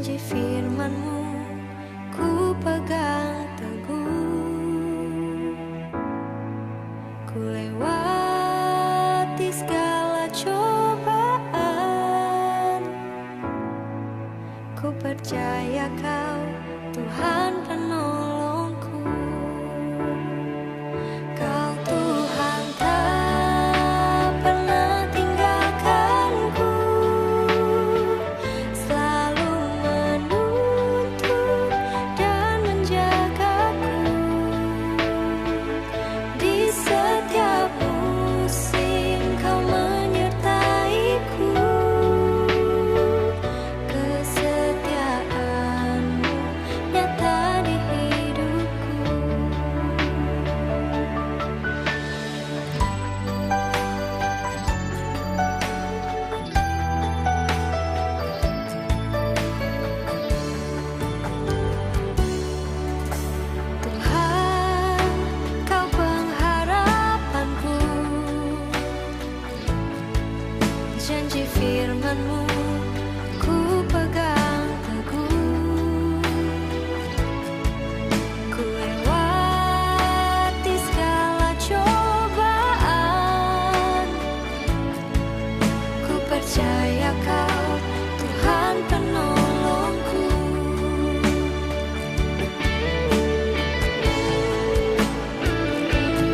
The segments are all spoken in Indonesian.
Janji firman-Mu ku pegang teguh. Ku lewati segala cobaan. Ku percaya Kau Tuhan penolongku. Kau Tuhan tak pernah tinggalkanku, selalu menuntun dan menjagaku. Di setiap musim Kau menyertaiku. Kesetiaan-Mu nyata di hidupku. Tuhan, Kau pengharapanku. Janji firman-Mu ku pegang teguh. Ku lewati segala cobaan. Ku percaya Kau Tuhan penolongku.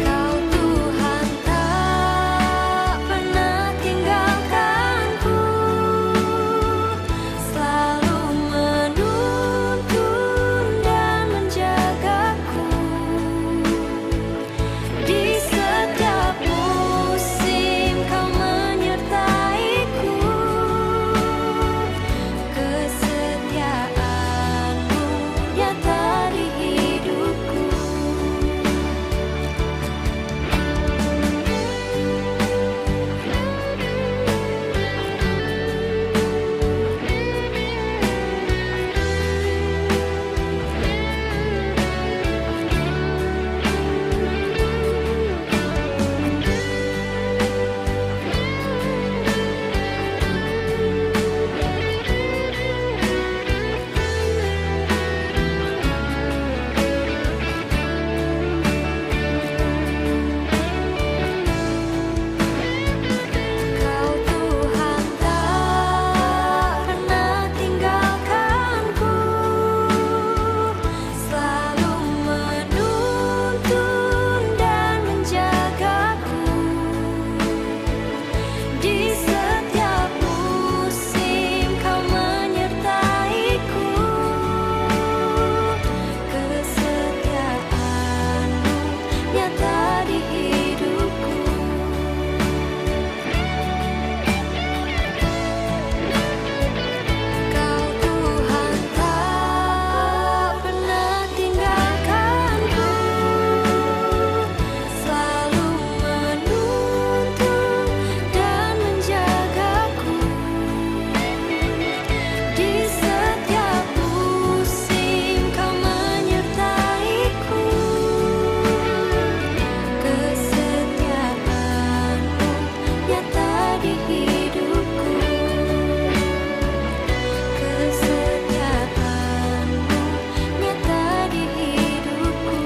Kau Tuhan tak pernah tinggalkanku, selalu menuntun dan menjagaku. Di setiap musim Kau menyertaiku. Kesetiaan-Mu nyata di hidupku. Kau Tuhan tak pernah tinggalkanku, selalu menuntun dan menjagaku. Di setiap musim Kau menyertaiku. Kesetiaan-Mu nyata di hidupku. Kau Tuhan tak pernah tinggalkanku, selalu menuntun dan menjagaku. Di setiap musim Kau menyertaiku. Kesetiaan-Mu nyata di hidupku. Kesetiaan-Mu nyata di hidupku.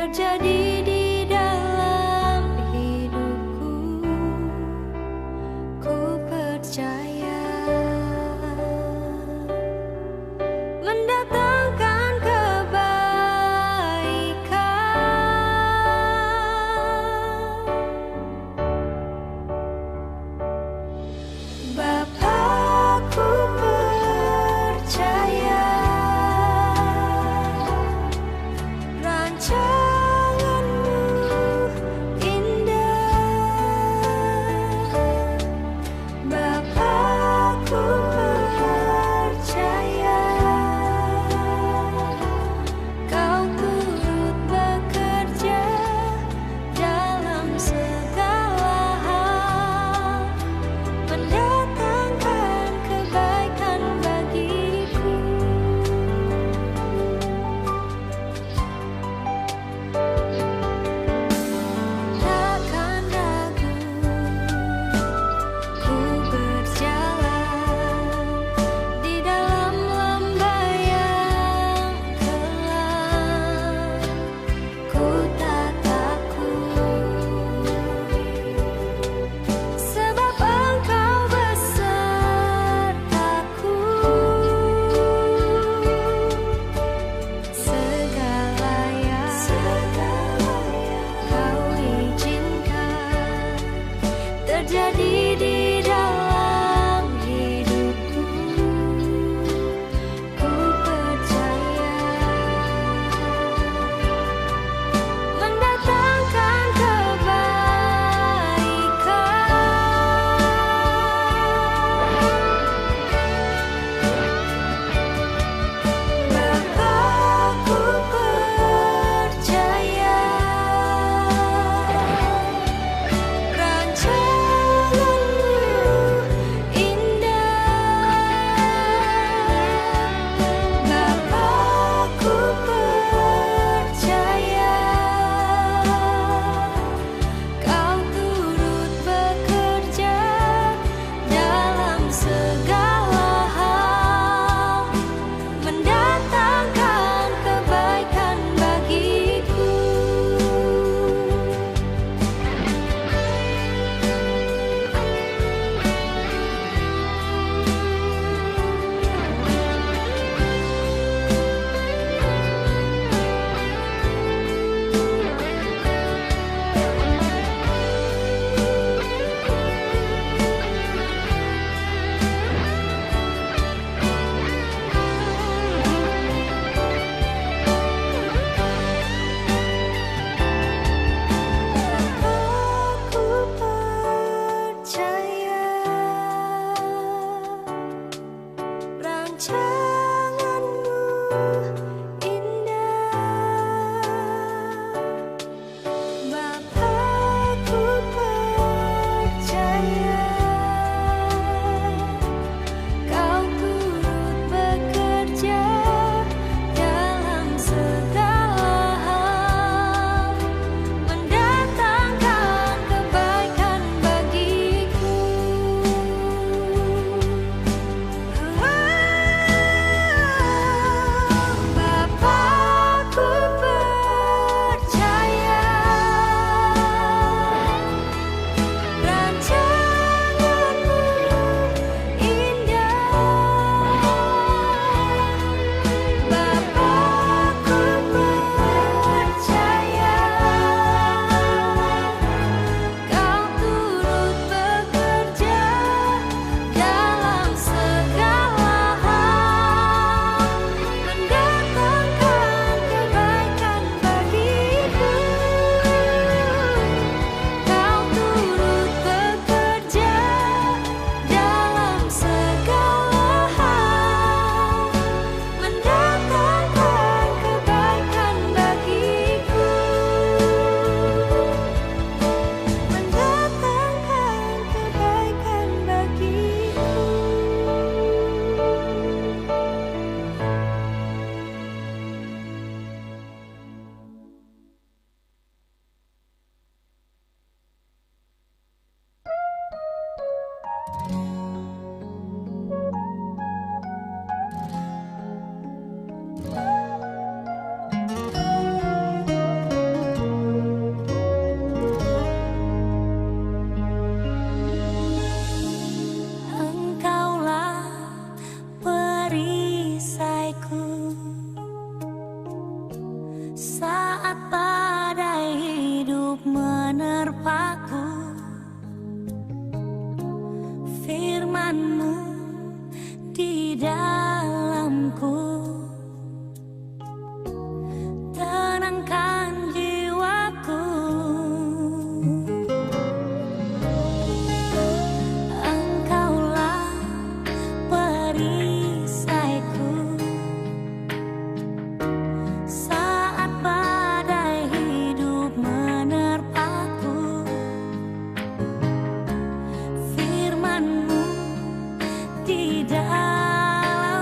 terjadi di dalam hidupku. Ku percaya mendatangkan kebaikan. Bapakku percaya rancangan hidup menerpaku. Firman-Mu di dalamku, tenangkan jiwaku. Engkaulah perisaiku saat badai hidup menerpaku. Firman-Mu di dalam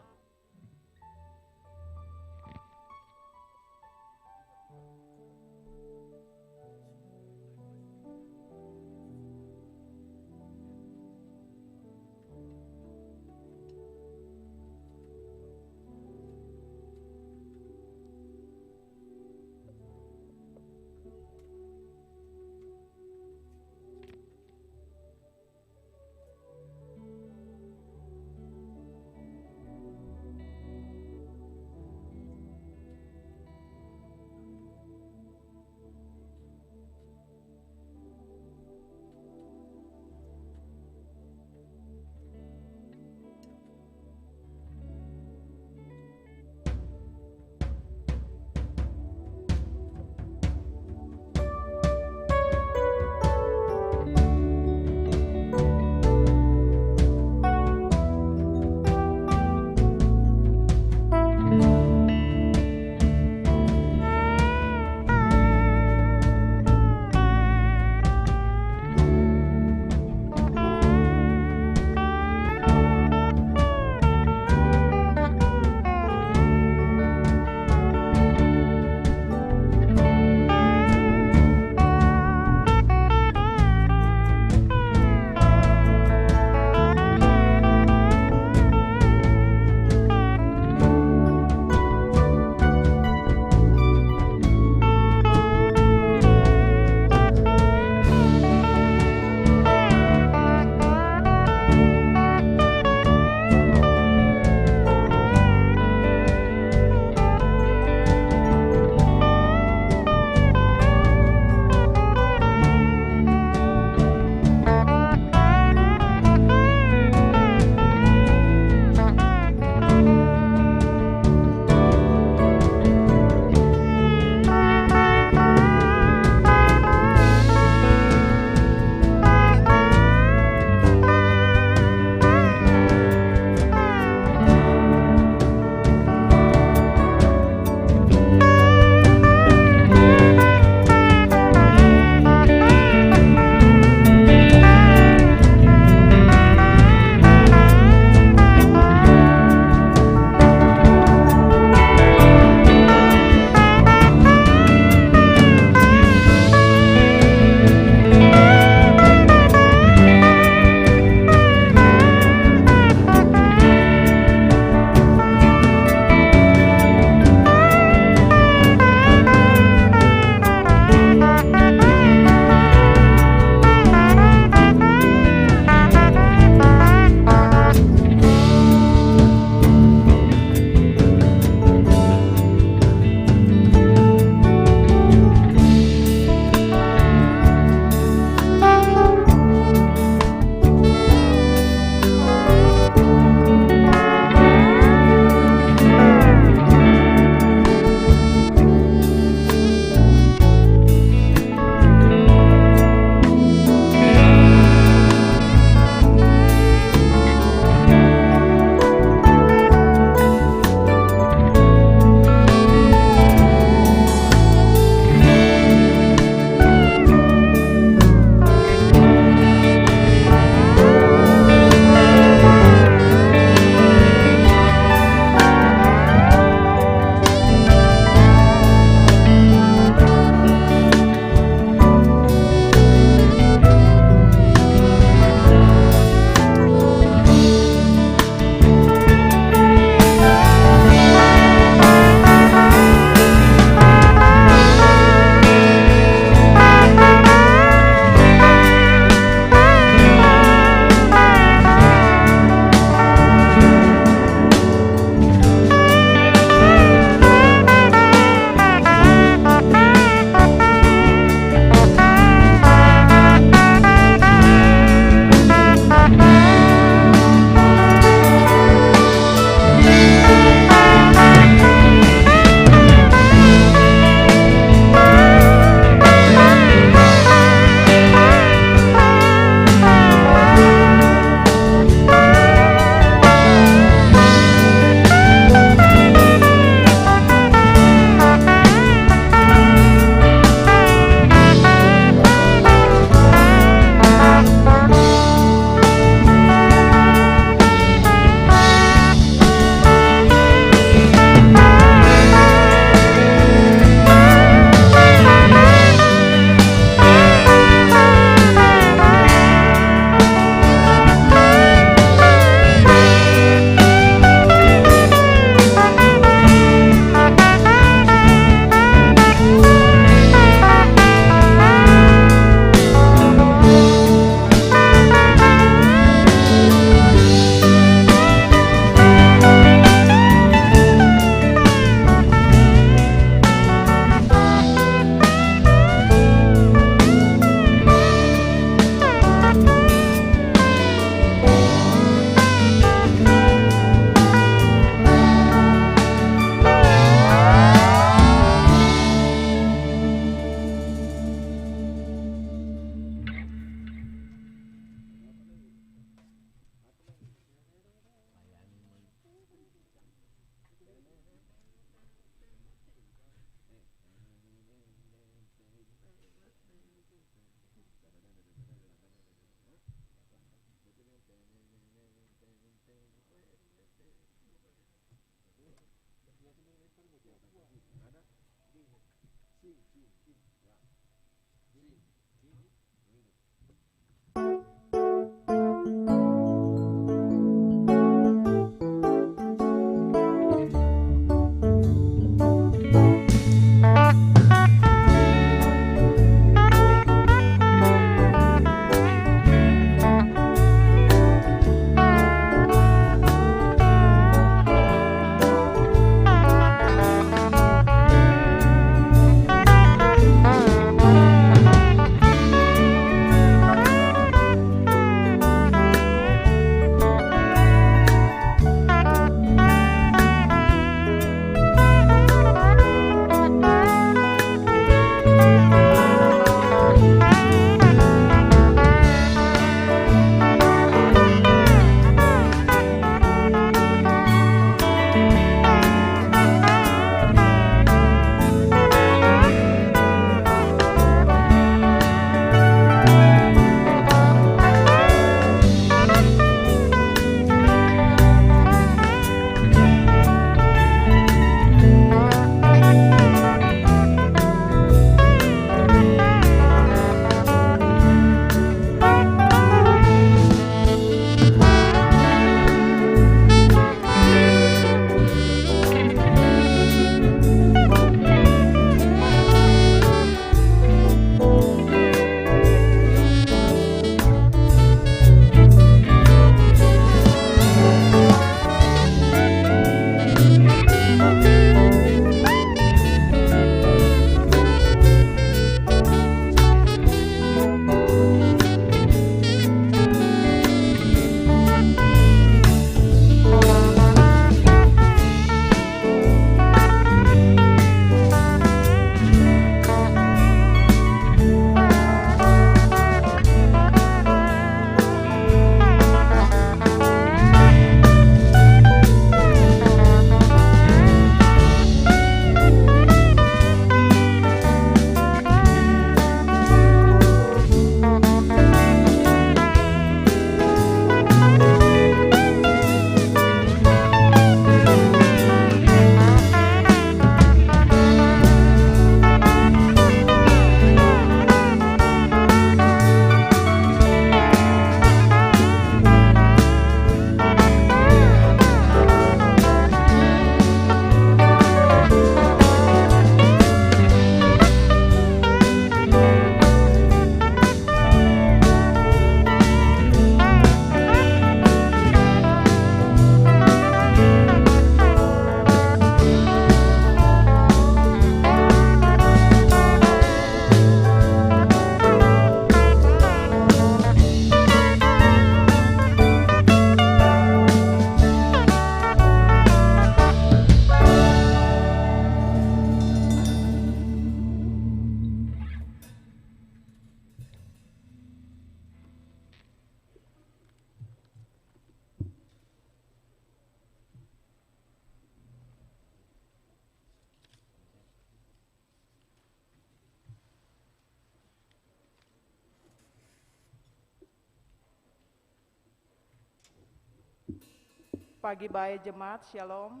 Pagi baik jemaat, Shalom.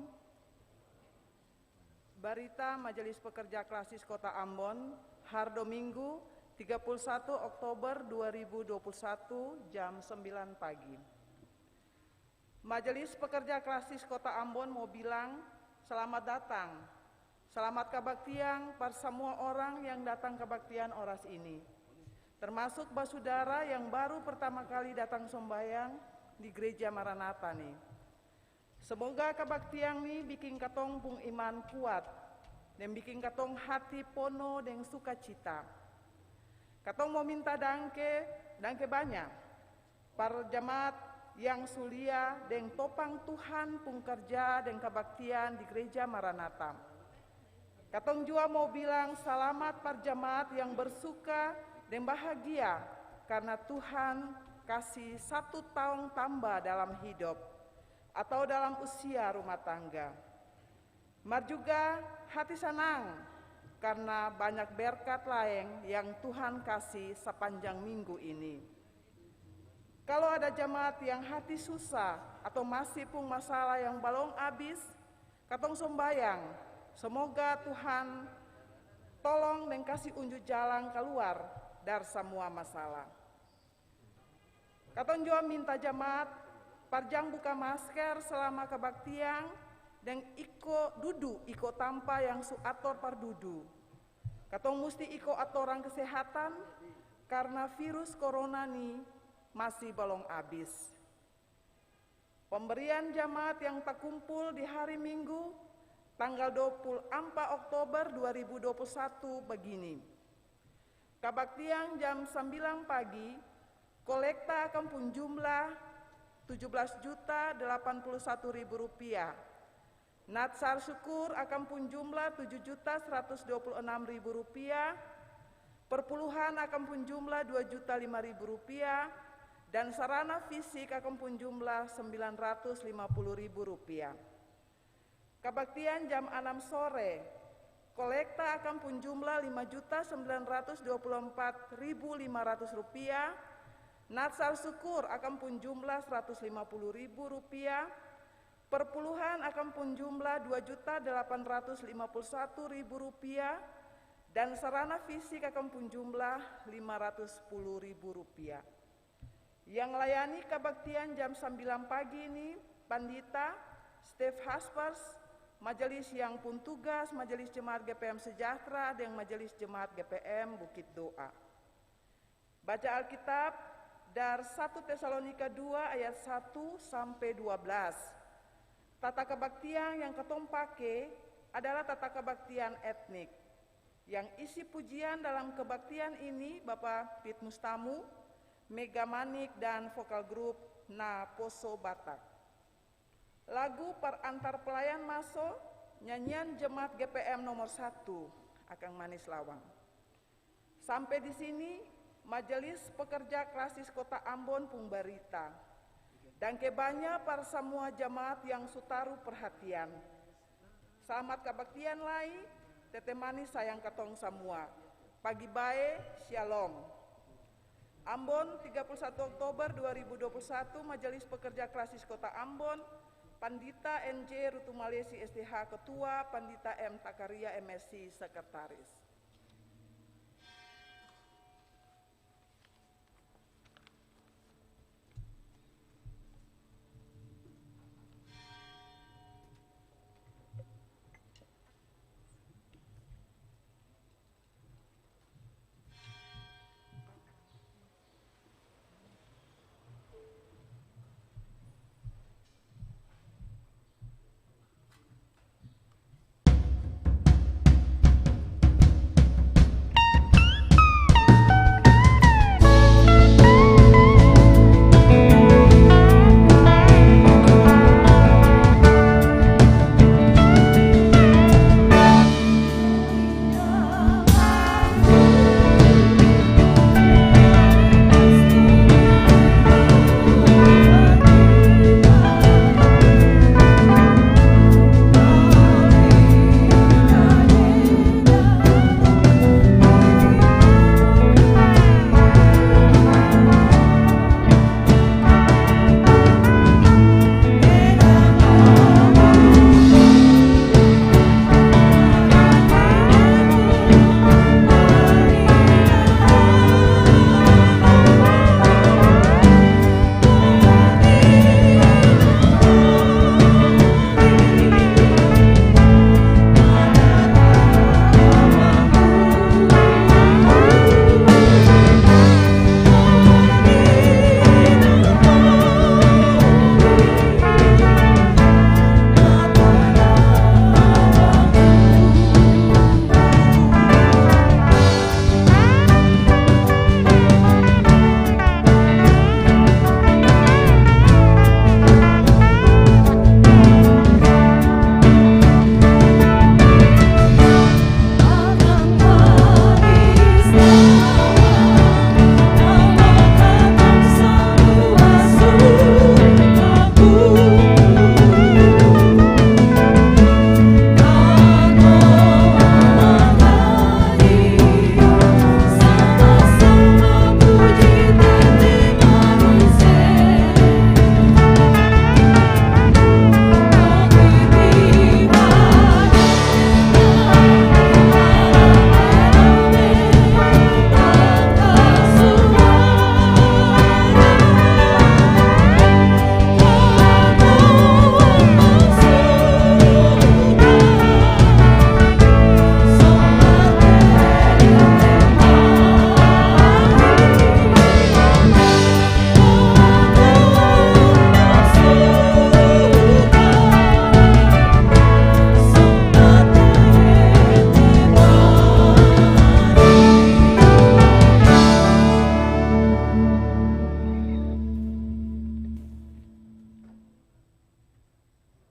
Berita Majelis Pekerja Klasis Kota Ambon, Hardo Minggu 31 Oktober 2021 jam 9 pagi. Majelis Pekerja Klasis Kota Ambon mau bilang selamat datang, selamat kebaktian per semua orang yang datang kebaktian oras ini. Termasuk basudara yang baru pertama kali datang sembahyang di Gereja Maranatha nih. Semoga kebaktian ini bikin katong pung iman kuat dan bikin katong hati pono dan sukacita. Katong mau minta dangke banyak para jemaat yang sulia dan topang Tuhan pung kerja dan kebaktian di Gereja Maranatha. Katong juga mau bilang selamat para jemaat yang bersuka dan bahagia karena Tuhan kasih 1 tahun tambah dalam hidup atau dalam usia rumah tangga. Mar juga hati senang karena banyak berkat lain yang Tuhan kasih sepanjang minggu ini. Kalau ada jemaat yang hati susah atau masih pun masalah yang belum habis, katong sembayang Semoga Tuhan tolong dan kasih unjuk jalan keluar dari semua masalah. Katong juga minta jemaat parjang buka masker selama kebaktian dan iko tanpa yang ator pardudu. Katong mesti iko atoran kesehatan karena virus corona ini masih belum habis. Pemberian jemaat yang terkumpul di hari Minggu tanggal 24 Oktober 2021 begini. Kebaktian jam 9 pagi, kolekta akan pun jumlah Rp17.081.000. Natsar syukur akan pun jumlah Rp7.126.000. Perpuluhan akan pun jumlah Rp2.005.000 dan sarana fisik akan pun jumlah Rp950.000. Kebaktian jam 6 sore, kolekta akan pun jumlah Rp5.924.500. Natsar syukur akan pun jumlah Rp150.000. Perpuluhan akan pun jumlah Rp2.851.000 dan sarana fisik akan pun jumlah Rp510.000. Yang layani kebaktian jam 9 pagi ini, Pandita, Stef Haspers, Majelis yang pun tugas, Majelis Jemaat GPM Sejahtera dan Majelis Jemaat GPM Bukit Doa. Baca Alkitab dari 1 Tesalonika 2 ayat 1 sampai 12. Tata kebaktian yang ketong pakai adalah tata kebaktian etnik. Yang isi pujian dalam kebaktian ini Bapak Pit Mustamu, Mega Manik dan vokal grup Na Poso Batak. Lagu Perantar Pelayan Maso, nyanyian Jemaat GPM nomor 1, Akang Manis Lawang. Sampai di sini, Majelis Pekerja Klasis Kota Ambon pun barita. Dan kebanyak para semua jemaat yang sutaru perhatian. Selamat kebaktian lai, Tete Manis sayang ketong semua. Pagi bae, Shalom. Ambon 31 Oktober 2021, Majelis Pekerja Klasis Kota Ambon, Pandita NJ Rutumalesi STH Ketua, Pandita M Takaria MSc Sekretaris.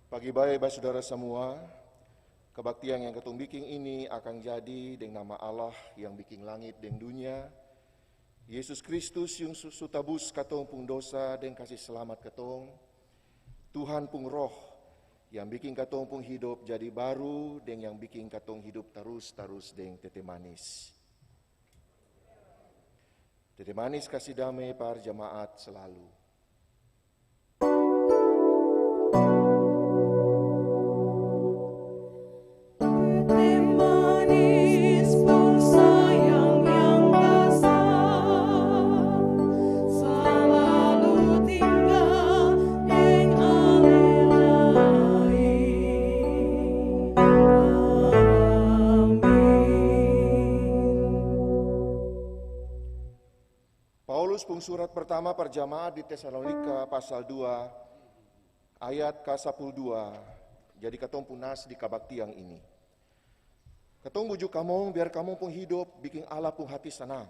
Pagi baik saudara semua, kebaktian yang ketong bikin ini akan jadi dengan nama Allah yang bikin langit dan dunia, Yesus Kristus yang sutabus katong pung dosa dan kasih selamat katong, Tuhan pung roh yang bikin katong pung hidup jadi baru dan yang bikin katong hidup terus-terus dengan tete manis. Tete manis kasih damai par jemaat selalu. Surat pertama perjamaah di Tesalonika pasal 2 ayat ke-12. Jadi katong punas di kabaktian ini. Katong bujuk kamu biar kamu pun hidup bikin Allah pun hati senang.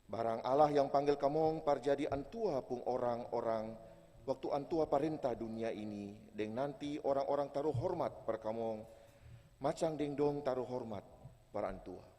Barang Allah yang panggil kamu parjadi antua pun orang-orang waktu antua parenta dunia ini, deng nanti orang-orang taruh hormat per kamu macang deng dong taruh hormat para antua.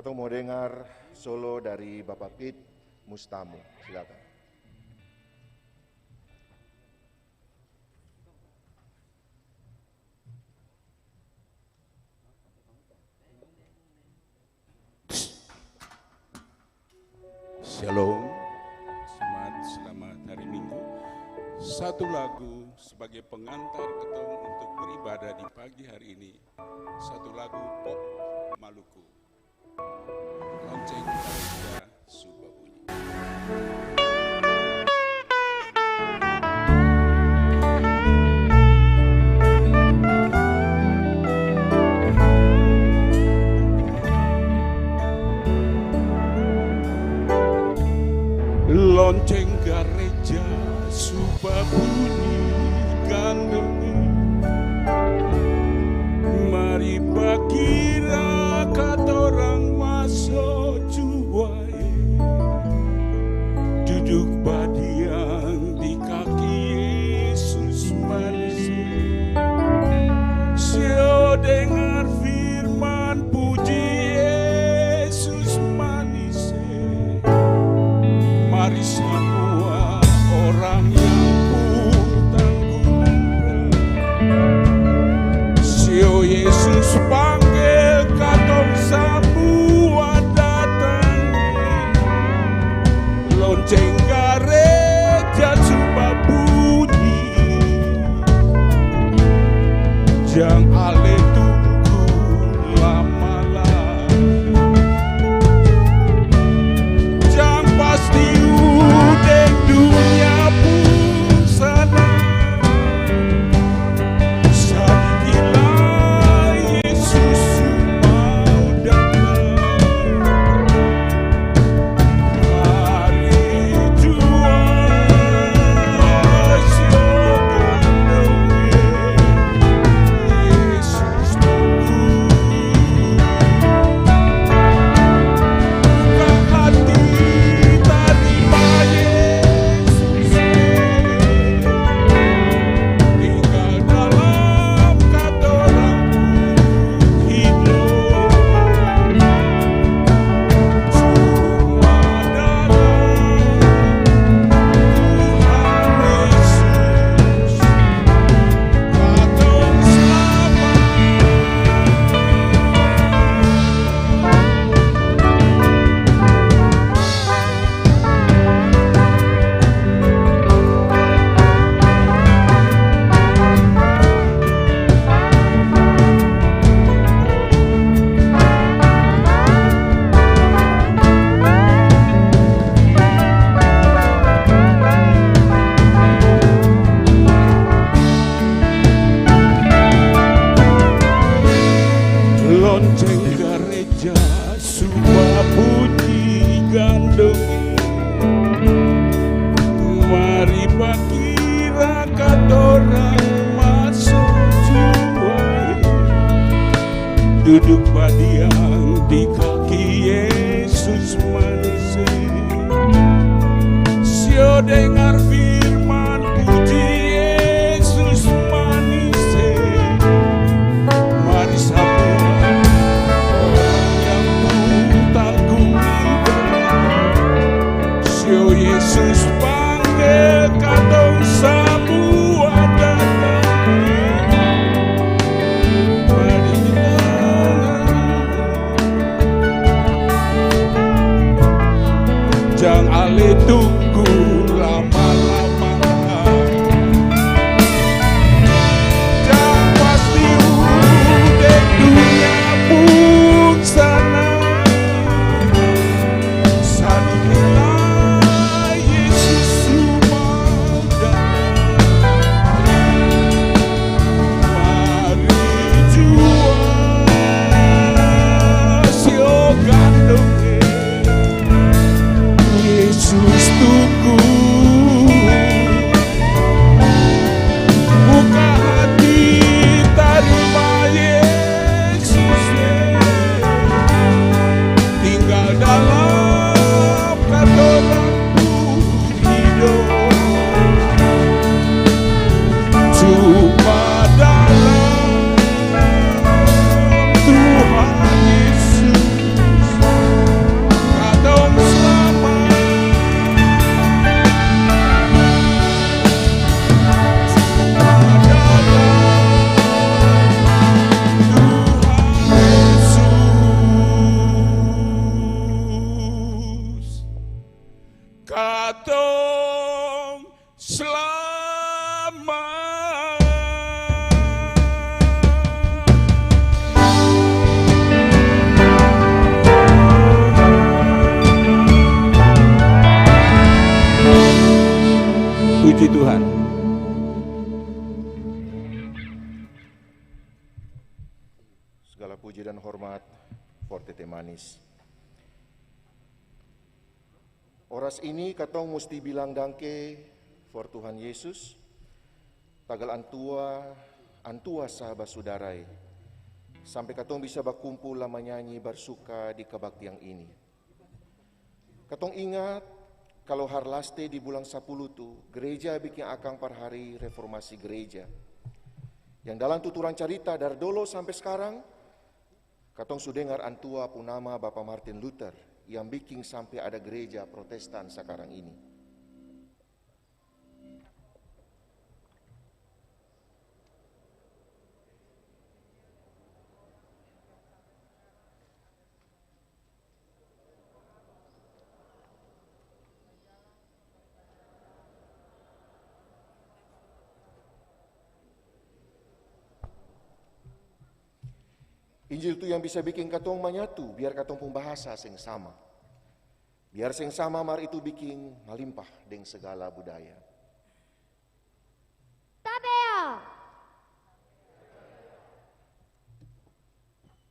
Kita mau dengar solo dari Bapak Pit Mustamu, silakan. Shalom, selamat hari Minggu. Satu lagu sebagai pengantar ketong untuk beribadah di pagi hari ini. Satu lagu pop Maluku. Lonceng Gereja Subah Bunyi. Lonceng gereja Subah bunyi gandeng, mari bakira katorang masih gereja suka bunyi gandong. Mari bakira katorang masuk juai, duduk badiang di kaki Yesus manis. Sio dengar firman puji Yesus manis. Mari semua orang yang tanggung ibadah, Sio Yesus panggil katong semua datang. Mari jangan ale tunggu lama-lama. Jangan pasti udah dunia pun sana. Sadilah Yesus mau datang. Mari jual sio gandong. Yesus tunggu, buka hati terima Yesus, tinggal dalam katoranku hidup, cuma dalam Tuhan Yesus katong selamat. Katong selamat. Puji Tuhan. Segala puji dan hormat Forte Teh Manis. Oras ini katong mesti bilang dangke for Tuhan Yesus. Tagal antua sahabat saudarai. Sampai katong bisa berkumpul lama nyanyi bersuka di kebaktian ini. Katong ingat kalau harlaste di bulan 10 tu gereja bikin akang par hari reformasi gereja. Yang dalam tuturan cerita dari dulu sampai sekarang katong sudah dengar antua punama Bapak Martin Luther yang bikin sampai ada gereja Protestan sekarang ini. Injil itu yang bisa bikin katong menyatu, biar katong pun bahasa sing sama. Biar sing sama mar itu bikin melimpah dengan segala budaya. Tabea.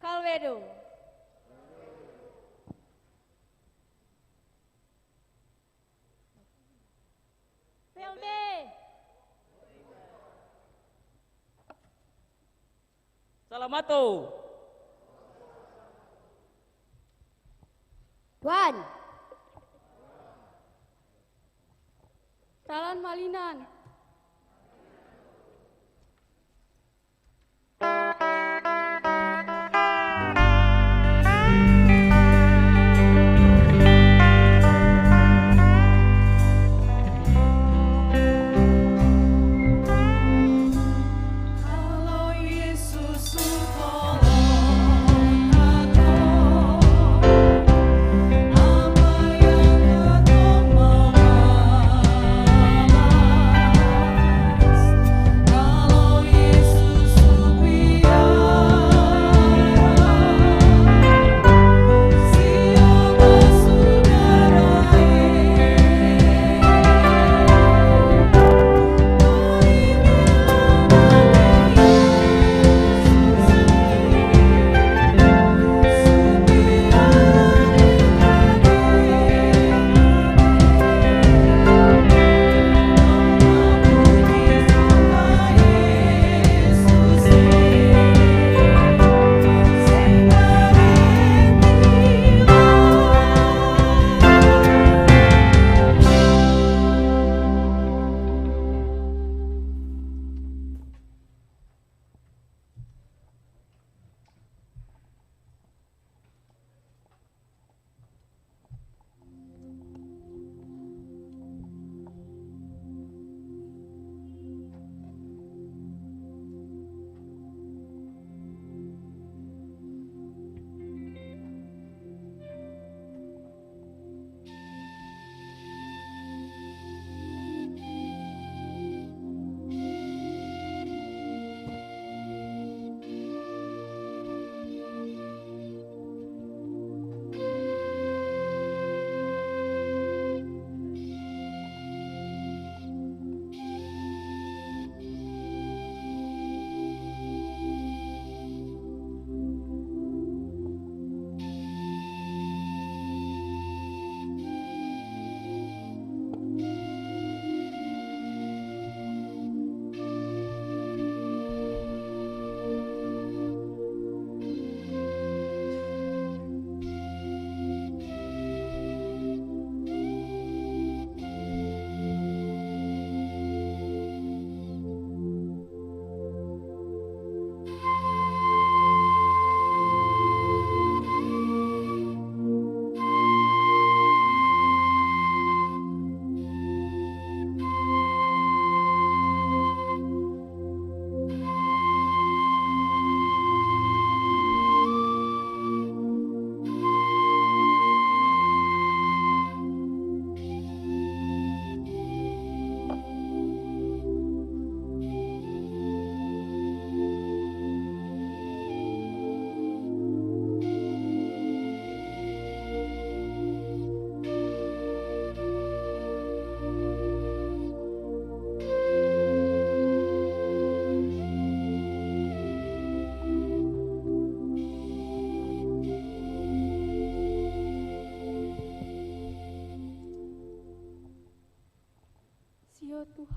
Kalvedo. Pelme. Salamato. Wan. Talan Malinan. Apa yang kau mau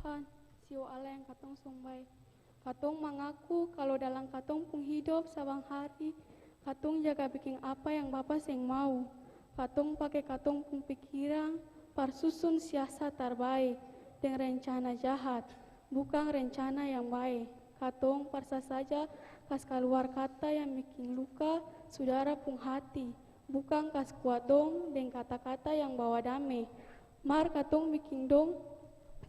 Tuhan, siu Allah yang katong sumbai. Katong mengaku kalau dalam katong pun hidup sabang hari, katong jaga bikin apa yang Bapa seng mau. Katong pakai katong pun pikiran, parsusun siasat terbaik dengan rencana jahat, bukan rencana yang baik. Katong parsa saja kas keluar kata yang bikin luka saudara pun hati, bukan kas kuat dong dengan kata-kata yang bawa damai. Mar katong bikin dong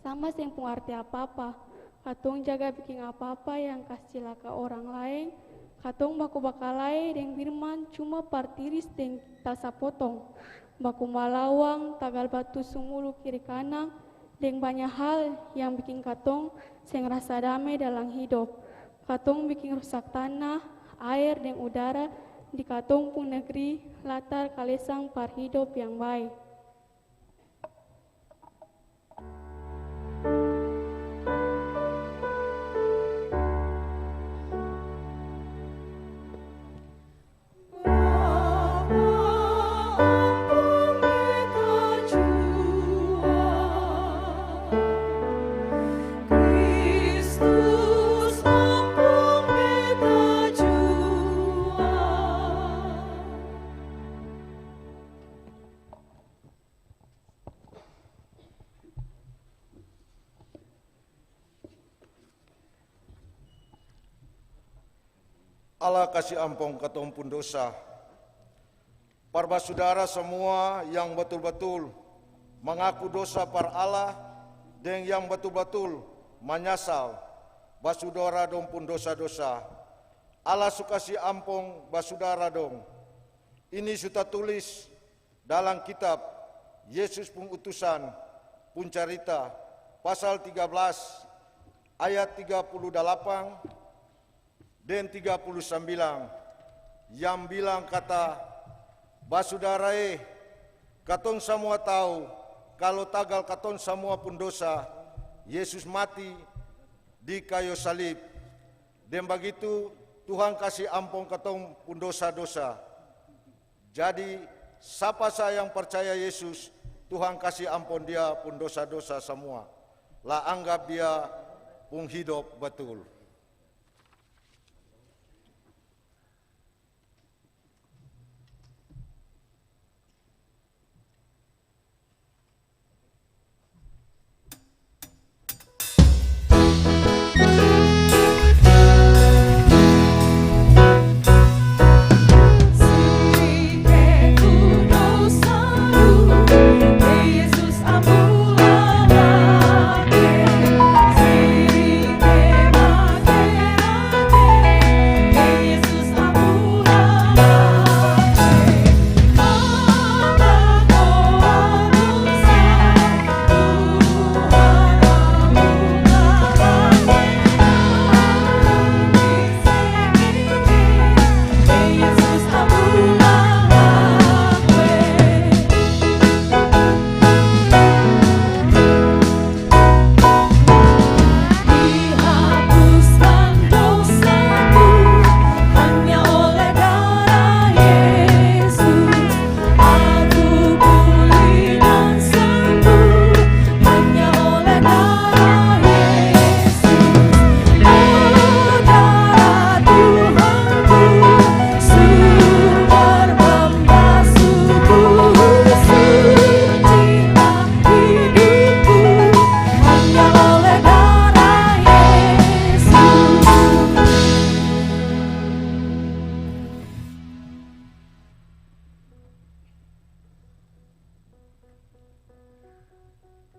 sama seng pun arti apa-apa. Katong jaga bikin apa-apa yang kas cilaka orang lain. Katong baku bakalai deng firman cuma partiris deng tasa potong. Baku malawang tagal batu sumulu kiri kanan deng banyak hal yang bikin katong seng rasa damai dalam hidup. Katong bikin rusak tanah, air deng udara di katong pun negeri latar kalesang par hidup yang baik. Allah kasih ampun katong pun dosa. Para saudara semua yang betul-betul mengaku dosa par Allah dan yang betul-betul menyesal basudara dong pun dosa-dosa. Allah suka kasih ampun basudara dong. Ini sudah tulis dalam kitab Yesus pun utusan pun cerita pasal 13 ayat 38 dan 39 yang bilang kata, basudarae, katong semua tahu kalau tagal katong semua pun dosa, Yesus mati di kayu salib. Dan begitu Tuhan kasih ampun katong pun dosa-dosa. Jadi siapa saya yang percaya Yesus, Tuhan kasih ampun dia pun dosa-dosa semua. Lah anggap dia pun hidup betul.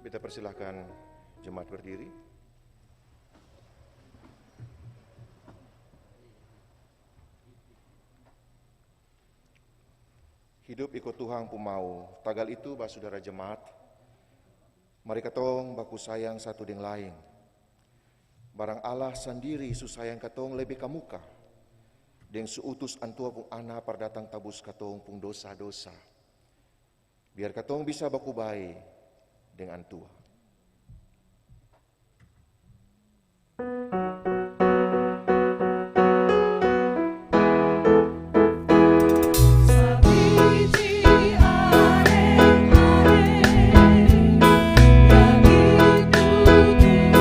Kita persilahkan jemaat berdiri. Hidup ikut Tuhan pumau, tagal itu saudara jemaat, mari katong baku sayang satu dengan lain. Barang Allah sendiri susayang katong lebih kamuka, deng suutus antua pung ana pardatang tabus katong pung dosa-dosa. Biar katong bisa baku baik dengan Tuhan. Sabiji are, yang itu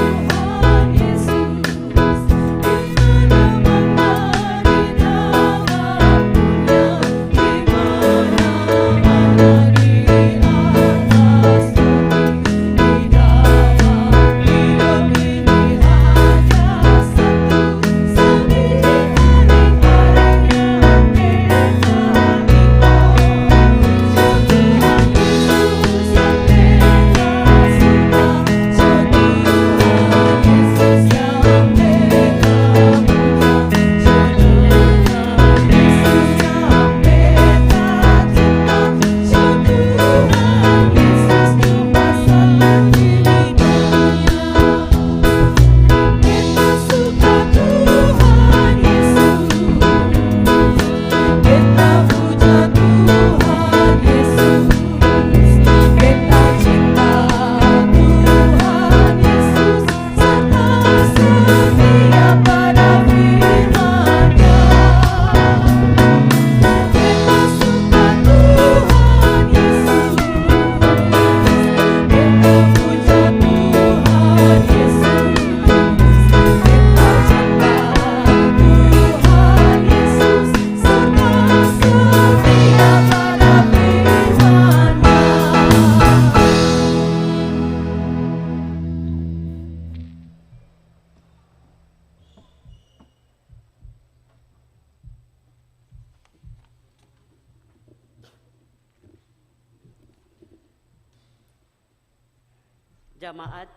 jamaat,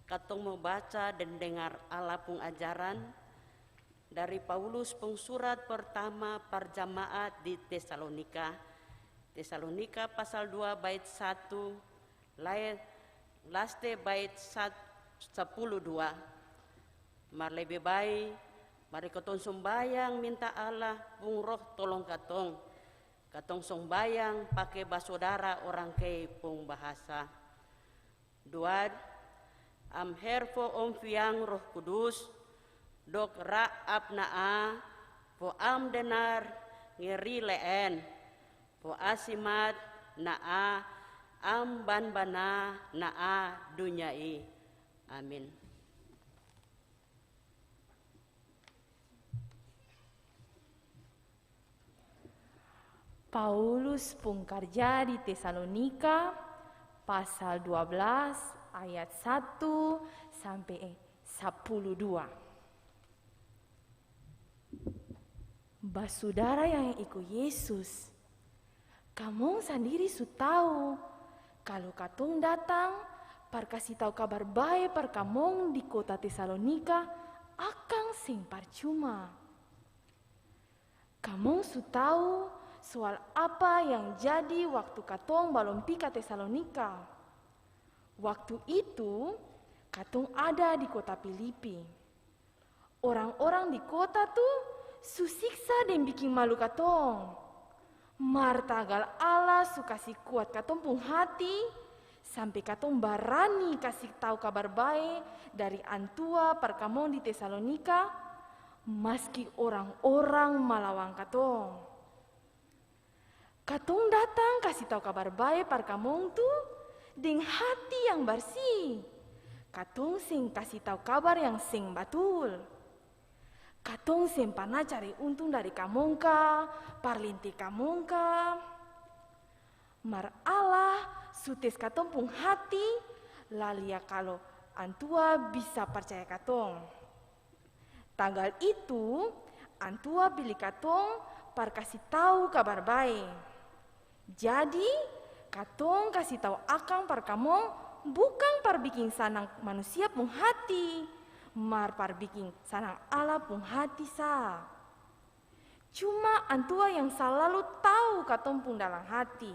katong mau baca dan dengar Allah pung ajaran dari Paulus pung surat pertama per jamaat di Tesalonika. Tesalonika pasal 2 bait 1, laste bait 10:2. Mar lebih baik, mari katong sembayang minta Allah pung roh tolong katong. Katong sembayang pakai basodara orang kay pung bahasa. Dua, am herfo om fiang roh kudus, dok raap naa, po am denar ngeri leen, po asimat naa, am banbana naa dunyai. Amin. Paulus pun kerja di Tesalonika pasal 12 ayat 1 sampai 12. Basudara yang ikut Yesus, kamu sendiri su tahu kalau katong datang par kasih tahu kabar baik par kamong di kota Tesalonika akang sing percuma. Kamong su tahu soal apa yang jadi waktu katong balom pi ke Tesalonika. Waktu itu, katong ada di kota Filipi. Orang-orang di kota tuh susiksa dan bikin malu katong. Martagal Allah su kasih kuat katong pung hati, sampai katong berani kasih tahu kabar baik dari antua perkamong di Tesalonika, meski orang-orang malawang katong. Katong datang kasih tahu kabar baik par kamong tu dengan hati yang bersih. Katong sing kasih tahu kabar yang sing betul. Katong sing pernah cari untung dari kamong ka, parlinti kamong ka. Mar Allah sutes katong pung hati, lalia kalau antua bisa percaya katong. Tanggal itu antua pilih katong par kasih tahu kabar baik. Jadi, katong kasih tahu akang par kamong bukan par bikin sanang manusia pung hati, mar par bikin sanang Allah pung hati sa. Cuma antua yang selalu tahu katong pung dalam hati.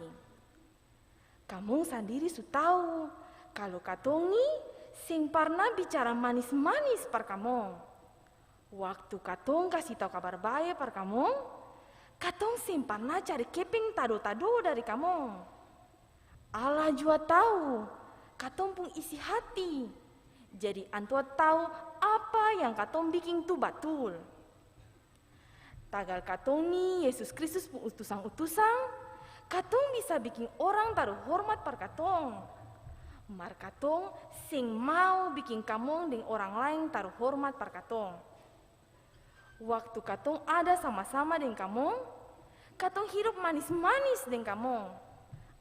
Kamong sendiri su tahu kalau katong ni sing pernah bicara manis-manis par kamong. Waktu katong kasih tahu kabar baik par kamong, katong sing pernah cari keping tado-tado dari kamong. Allah juga tahu katong pun isi hati. Jadi antua tahu apa yang katong bikin tu betul. Tagal katong ni Yesus Kristus pun utusan-utusan, katong bisa bikin orang taruh hormat par katong. Mar katong sing mau bikin kamong dengan orang lain taruh hormat par katong. Waktu katong ada sama-sama dengan kamong, katong hidup manis-manis dengan kamong.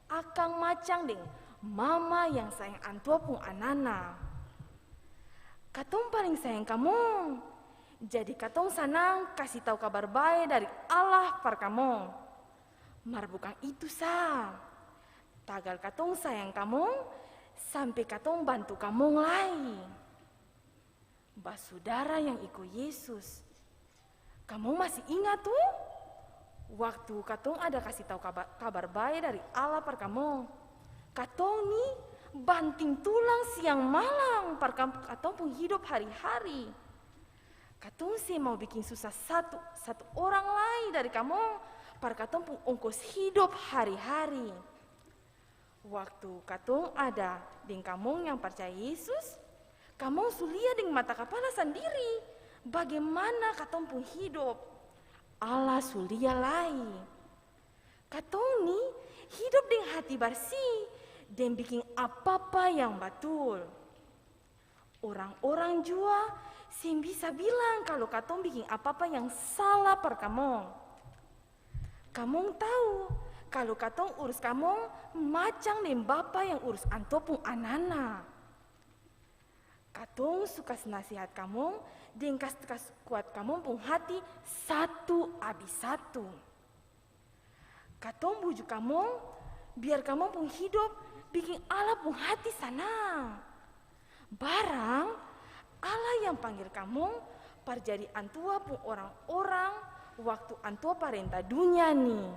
Akang macam dengan mama yang sayang antua pun anana. Katong paling sayang kamong. Jadi katong senang kasih tahu kabar baik dari Allah par kamong. Mar bukan itu sa. Tagal katong sayang kamong, sampai katong bantu kamong lain. Basudara yang ikut Yesus, kamu masih ingat tuh? Waktu katong ada kasih tahu kabar baik dari Allah par kamong. Katong ni banting tulang siang malam par katong pun hidup hari-hari. Katong sih mau bikin susah satu orang lain dari kamong par katong pun ongkos hidup hari-hari. Waktu katong ada dengan kamong yang percaya Yesus, kamong sulia dengan mata kepala sendiri. Bagaimana katong pun hidup, Allah sulia lain. Katong ni hidup dengan hati bersih dan bikin apa-apa yang betul. Orang-orang juga sing bisa bilang kalau katong bikin apa-apa yang salah per kamong. Kamong tahu kalau katong urus kamong macam dengan bapa yang urus anto pun anana. Katong suka nasihat kamong dan kas kuat kamong pun hati satu abis satu. Katong bujuk kamong biar kamu pun hidup bikin Allah pun hati senang. Barang Allah yang panggil kamu parjadi antua pun orang-orang waktu antua parenta dunia nih.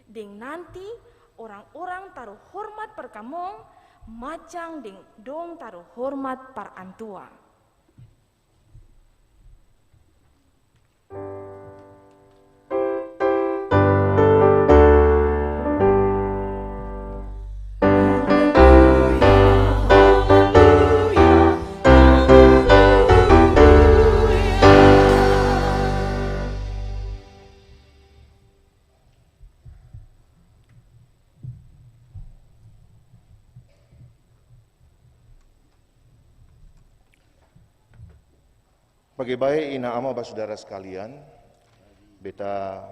Deng nanti orang-orang taruh hormat per kamu macam dong taruh hormat par antua. Bagi baik ina ama saudara sekalian, beta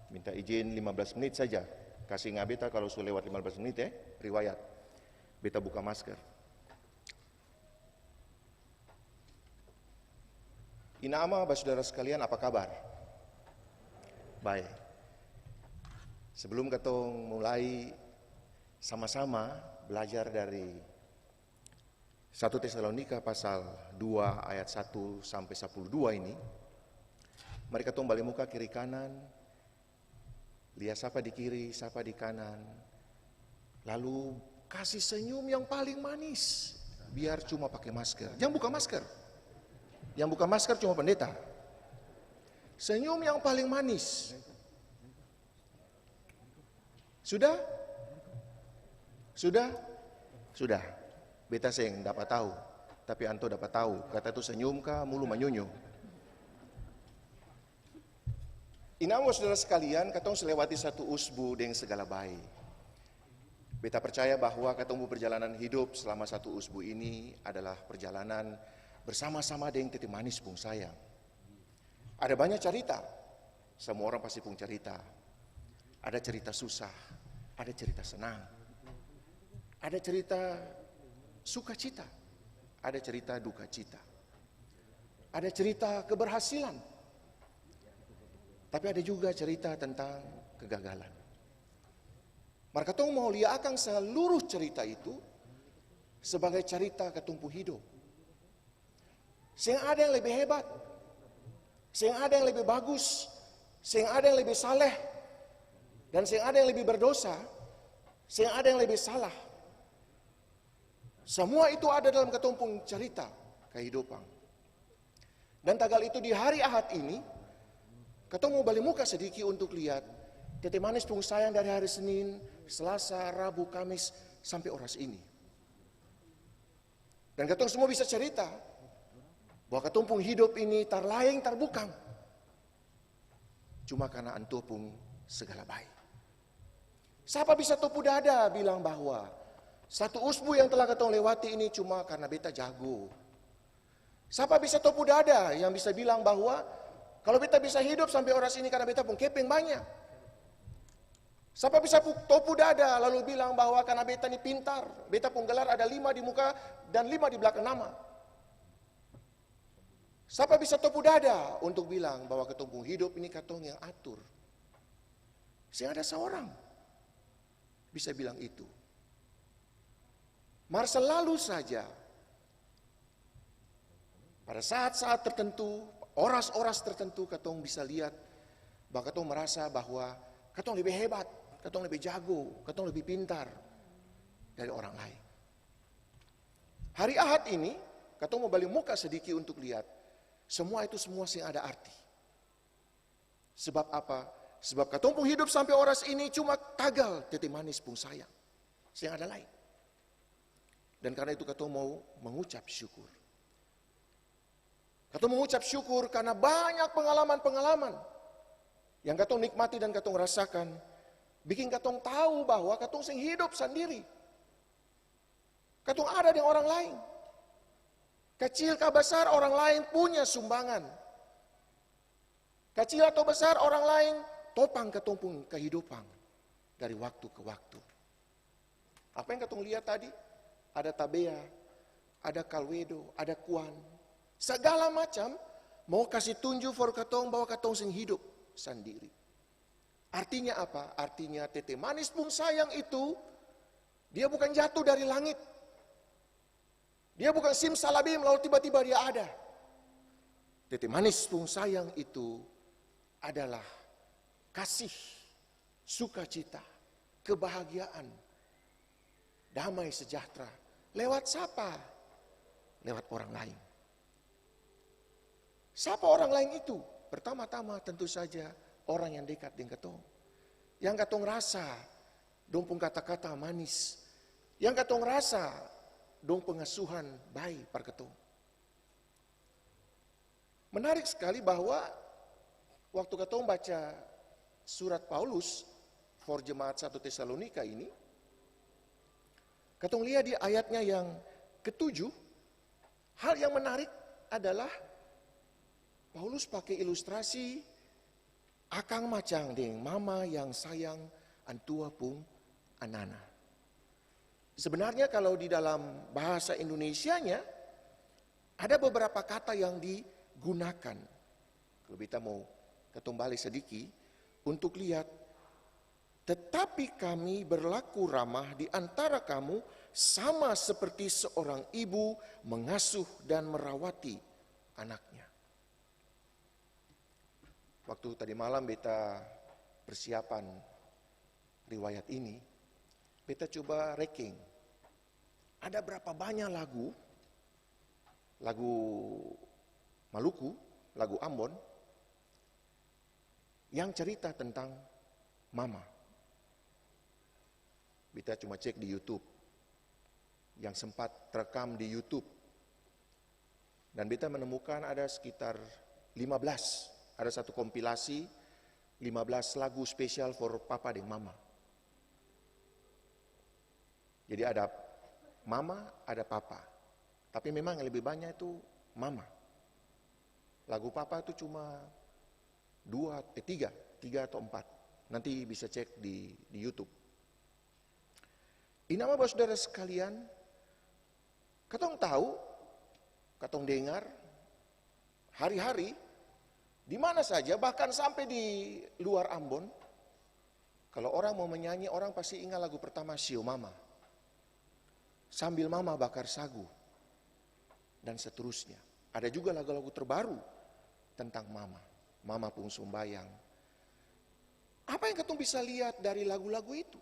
minta izin 15 menit saja. Kasih ngah beta kalau sudah lewat 15 menit riwayat. Beta buka masker. Ina ama saudara sekalian, apa kabar? Baik. Sebelum katong mulai sama-sama belajar dari 1 Tesalonika pasal 2 ayat 1 sampai 12 ini, mari kita balik muka kiri kanan, lihat siapa di kiri, siapa di kanan, lalu kasih senyum yang paling manis, biar cuma pakai masker. Jangan buka masker, yang buka masker cuma pendeta. Senyum yang paling manis. Sudah? Sudah? Sudah. Beta seng dapat tahu, tapi anto dapat tahu. Kata itu senyum kah, mulu manyunyu. Inamo saudara sekalian, katong selewati satu usbu dengan segala baik. Beta percaya bahwa katong perjalanan hidup selama satu usbu ini adalah perjalanan bersama-sama dengan titi manis pung sayang. Ada banyak cerita, semua orang pasti pung cerita. Ada cerita susah, ada cerita senang, ada cerita sukacita, ada cerita duka cita, ada cerita keberhasilan, tapi ada juga cerita tentang kegagalan. Maka katong mau liakan seluruh cerita itu sebagai cerita ketumpu hidup. Sing ada yang lebih hebat, sing ada yang lebih bagus, sing ada yang lebih saleh, dan sing ada yang lebih berdosa, sing ada yang lebih salah. Semua itu ada dalam ketumpung cerita kehidupan. Dan tagal itu di hari Ahad ini, kita mau balik muka sedikit untuk lihat tete manis pung sayang dari hari Senin, Selasa, Rabu, Kamis, sampai oras ini. Dan kita semua bisa cerita bahwa ketumpung hidup ini tarlaeng tarbukang. Cuma karena antu pun segala baik. Siapa bisa topu dada bilang bahwa satu usbu yang telah ketong lewati ini cuma karena beta jago. Siapa bisa topu dada yang bisa bilang bahwa kalau beta bisa hidup sampai oras ini karena beta pun kepeng banyak. Siapa bisa topu dada lalu bilang bahwa karena beta ini pintar, beta pun gelar ada 5 di muka dan 5 di belakang nama. Siapa bisa topu dada untuk bilang bahwa ketumpung hidup ini katong yang atur. Sehingga ada seorang bisa bilang itu. Mar selalu saja pada saat-saat tertentu, oras-oras tertentu katong bisa lihat bahwa katong merasa bahwa katong lebih hebat, katong lebih jago, katong lebih pintar dari orang lain. Hari Ahad ini katong mau balik muka sedikit untuk lihat semua itu semua sing ada arti. Sebab apa? Sebab katong pun hidup sampai oras ini cuma tagal tete manis pun sayang. Sing ada lain. Dan karena itu katong mau mengucap syukur. Katong mengucap syukur karena banyak pengalaman-pengalaman yang katong nikmati dan katong rasakan, bikin katong tahu bahwa katong sing hidup sendiri. Katong ada dengan orang lain. Kecil kah besar orang lain punya sumbangan. Kecil atau besar orang lain topang katong pun kehidupan dari waktu ke waktu. Apa yang katong lihat tadi? Ada Tabea, ada Kalwedo, ada Kuan. Segala macam mau kasih tunjuk for katong bahwa katong sing hidup sendiri. Artinya apa? Artinya tete manis pun sayang itu, dia bukan jatuh dari langit. Dia bukan simsalabim lalu tiba-tiba dia ada. Tete manis pun sayang itu adalah kasih, sukacita, kebahagiaan, damai sejahtera. Lewat siapa? Lewat orang lain. Siapa orang lain itu? Pertama-tama tentu saja orang yang dekat dengan katong. Yang katong rasa, dong pun kata-kata manis. Yang katong rasa, dong pengasuhan baik par katong. Menarik sekali bahwa waktu katong baca surat Paulus for jemaat 1 Tesalonika ini, katong lihat di ayatnya yang ke-7, hal yang menarik adalah Paulus pakai ilustrasi akang macang deng mama yang sayang antua pun anana. Sebenarnya kalau di dalam bahasa Indonesianya ada beberapa kata yang digunakan. Kalau kita mau kembali sedikit untuk lihat, tetapi kami berlaku ramah di antara kamu sama seperti seorang ibu mengasuh dan merawati anaknya. Waktu tadi malam beta persiapan riwayat ini, beta coba ranking. Ada berapa banyak lagu Maluku, lagu Ambon, yang cerita tentang mama. Beta cuma cek di YouTube, yang sempat terekam di YouTube. Dan beta menemukan ada sekitar 15, ada satu kompilasi 15 lagu spesial for papa dan mama. Jadi ada mama, ada papa. Tapi memang yang lebih banyak itu mama. Lagu papa itu cuma 3 atau 4. Nanti bisa cek di YouTube. Ini nama saudara sekalian, katong tahu, katong dengar, hari-hari, di mana saja, bahkan sampai di luar Ambon, kalau orang mau menyanyi, orang pasti ingat lagu pertama Sio Mama. Sambil mama bakar sagu. Dan seterusnya. Ada juga lagu-lagu terbaru tentang mama. Mama pun sumbayang. Apa yang katong bisa lihat dari lagu-lagu itu?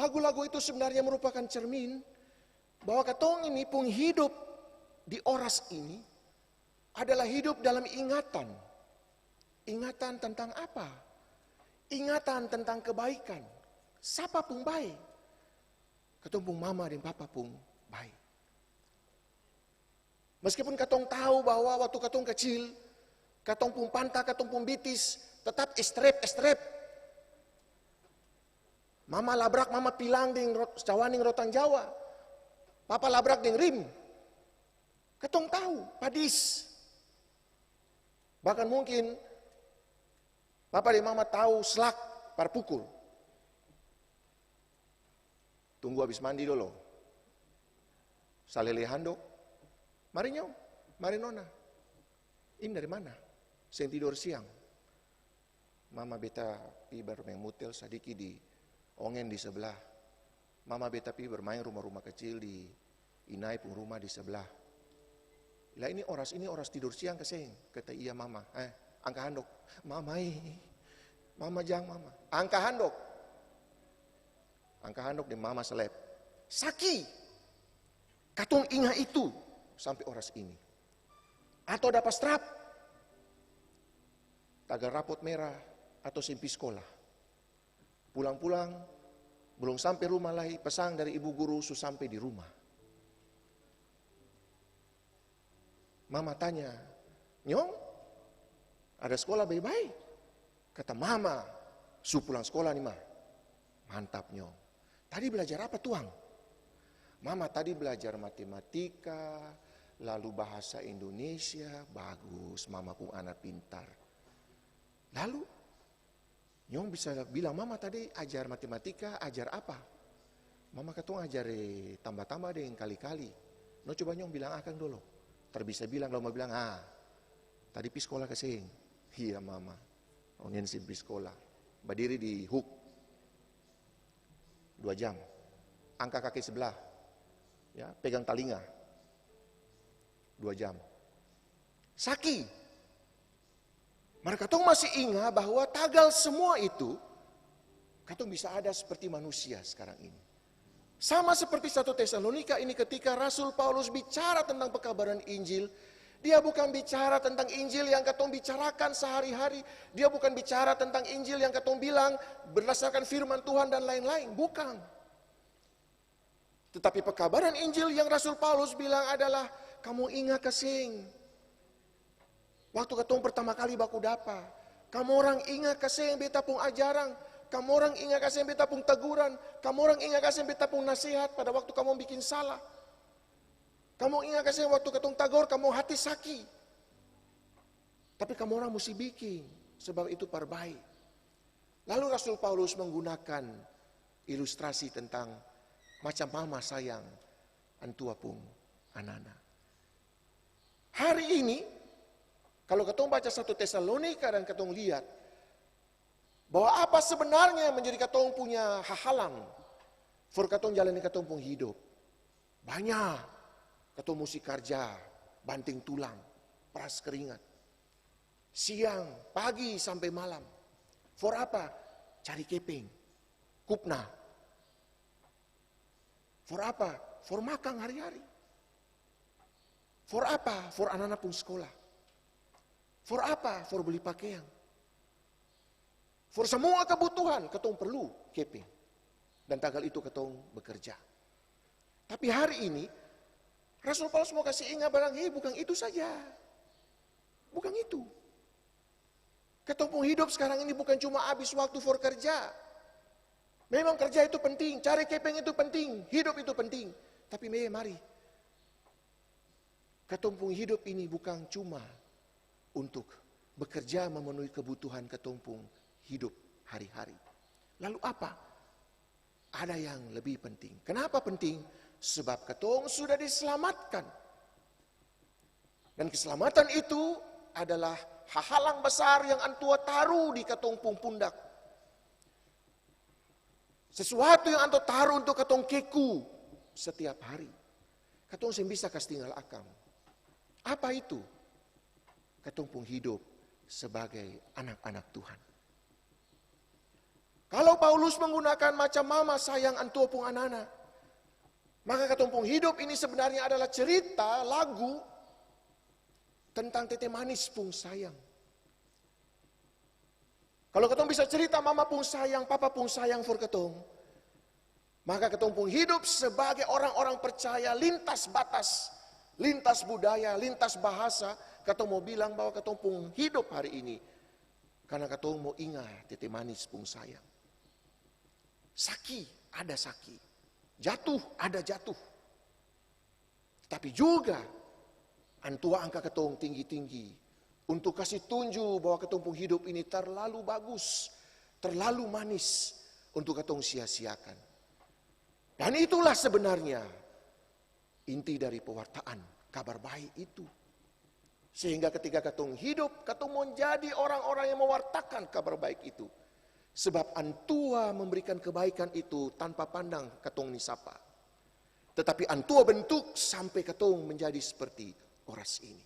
Lagu-lagu itu sebenarnya merupakan cermin bahwa katong ini pun hidup di oras ini adalah hidup dalam ingatan. Ingatan tentang apa? Ingatan tentang kebaikan. Siapa pun baik. Katong pun mama dan papa pun baik. Meskipun katong tahu bahwa waktu katong kecil, katong pun panta, katong pun bitis, tetap estrep. Mama labrak, mama pilang ding cawaning rotan Jawa. Papa labrak ding rim. Katong tahu, padis. Bahkan mungkin papa dan mama tahu selak par pukul. Tunggu habis mandi dulu. Salele handuk. Mari nyong, mari nona. Ini dari mana? Saya tidur siang. Mama beta pi bermain mutel sadiki di ongen di sebelah. Mama beta pi bermain rumah-rumah kecil di inai pun rumah di sebelah. Lah ini oras tidur siang keseng. Kata iya mama. Angka handuk. Mama jang mama. Angka handuk. Angka handuk di mama seleb. Saki. Katong ingat itu sampai oras ini. Atau dapat strap. Tagar rapot merah atau simpi sekolah. Pulang-pulang belum sampai rumah lagi, pesan dari ibu guru sudah sampai di rumah. Mama tanya, "Nyong, ada sekolah baik-baik?" Kata mama, "Su pulang sekolah nih mah." Mantap nyong. Tadi belajar apa tuang? Mama tadi belajar matematika, lalu bahasa Indonesia, bagus, mama pun anak pintar. Lalu, nyong bisa bilang, mama tadi ajar matematika, ajar apa? Mama katong ajar tambah-tambah deh kali-kali. No coba nyong bilang akan dulu. Terbisa bilang, kalau mau bilang, tadi pi sekolah kesing. Iya mama, ongen si pi sekolah. berdiri di hook 2 jam, angkat kaki sebelah, ya, pegang talinga 2 jam. Saki. Maka katong masih ingat bahwa tagal semua itu, katong bisa ada seperti manusia sekarang ini. Sama seperti 1 Tesalonika ini ketika Rasul Paulus bicara tentang pekabaran Injil, dia bukan bicara tentang Injil yang katong bicarakan sehari-hari. Dia bukan bicara tentang Injil yang katong bilang berdasarkan firman Tuhan dan lain-lain. Bukan. Tetapi pekabaran Injil yang Rasul Paulus bilang adalah, kamu ingat kasing. Waktu katong pertama kali baku dapa. Kamu orang ingat kasing beta pun ajaran. Kamu orang ingat kasih beta pun teguran. Kamu orang ingat kasih beta pun nasihat pada waktu kamu bikin salah. Kamu ingat kasih waktu katong tagor, kamu hati sakit. Tapi kamu orang mesti bikin, sebab itu perbaik. Lalu Rasul Paulus menggunakan ilustrasi tentang macam mama sayang antua pun anana. Hari ini, kalau katong baca 1 Tesalonika dan katong lihat, bahwa apa sebenarnya yang menjadi katong punya hahalang for katong jalani katong pun hidup. Banyak. Katong mesti kerja, banting tulang, peras keringat. Siang, pagi sampai malam. For apa? Cari keping, kupna. For apa? For makan hari-hari. For apa? For anak-anak pun sekolah. For apa? For beli pakaian. For semua kebutuhan, katong perlu keping. Dan tanggal itu katong bekerja. Tapi hari ini, Rasul Paulus mau kasih ingat barang, bukan itu saja. Bukan itu. Katong pun hidup sekarang ini bukan cuma habis waktu for kerja. Memang kerja itu penting, cari keping itu penting, hidup itu penting. Tapi mari, katong pun hidup ini bukan cuma untuk bekerja memenuhi kebutuhan katong pun hidup hari-hari. Lalu apa? Ada yang lebih penting. Kenapa penting? Sebab katong sudah diselamatkan. Dan keselamatan itu adalah hahalang besar yang antua taruh di katong pun pundak. Sesuatu yang antua taruh untuk katong keku setiap hari. Katong sing bisa kas tinggal akam. Apa itu? Katong pun hidup sebagai anak-anak Tuhan. Kalau Paulus menggunakan macam mama sayang antua pun anana, maka katong pun hidup ini sebenarnya adalah cerita, lagu tentang tete manis pun sayang. Kalau katong bisa cerita mama pun sayang, papa pun sayang for katong, maka katong pun hidup sebagai orang-orang percaya lintas batas, lintas budaya, lintas bahasa. Katong mau bilang bahwa katong pun hidup hari ini karena katong mau ingat tete manis pun sayang. Saki, ada saki. Jatuh, ada jatuh. Tapi juga, antua angka katong tinggi-tinggi. Untuk kasih tunjuk bahwa katong pun hidup ini terlalu bagus. Terlalu manis. Untuk katong sia-siakan. Dan itulah sebenarnya inti dari pewartaan kabar baik itu. Sehingga ketika katong hidup, katong menjadi orang-orang yang mewartakan kabar baik itu. Sebab antua memberikan kebaikan itu tanpa pandang katong nisapa. Tetapi antua bentuk sampai katong menjadi seperti oras ini.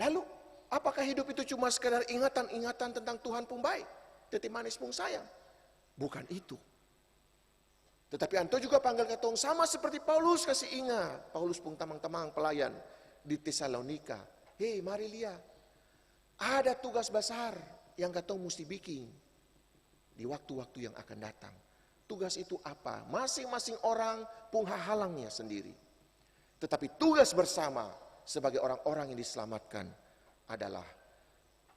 Lalu, apakah hidup itu cuma sekadar ingatan-ingatan tentang Tuhan pun baik? Tete manis pun sayang? Bukan itu. Tetapi antua juga panggil katong sama seperti Paulus kasih ingat. Paulus pun tamang-tamang pelayan di Tesalonika. Hei, mari lihat. Ada tugas besar yang katong mesti bikin di waktu-waktu yang akan datang. Tugas itu apa? Masing-masing orang pun halangnya sendiri. Tetapi tugas bersama sebagai orang-orang yang diselamatkan adalah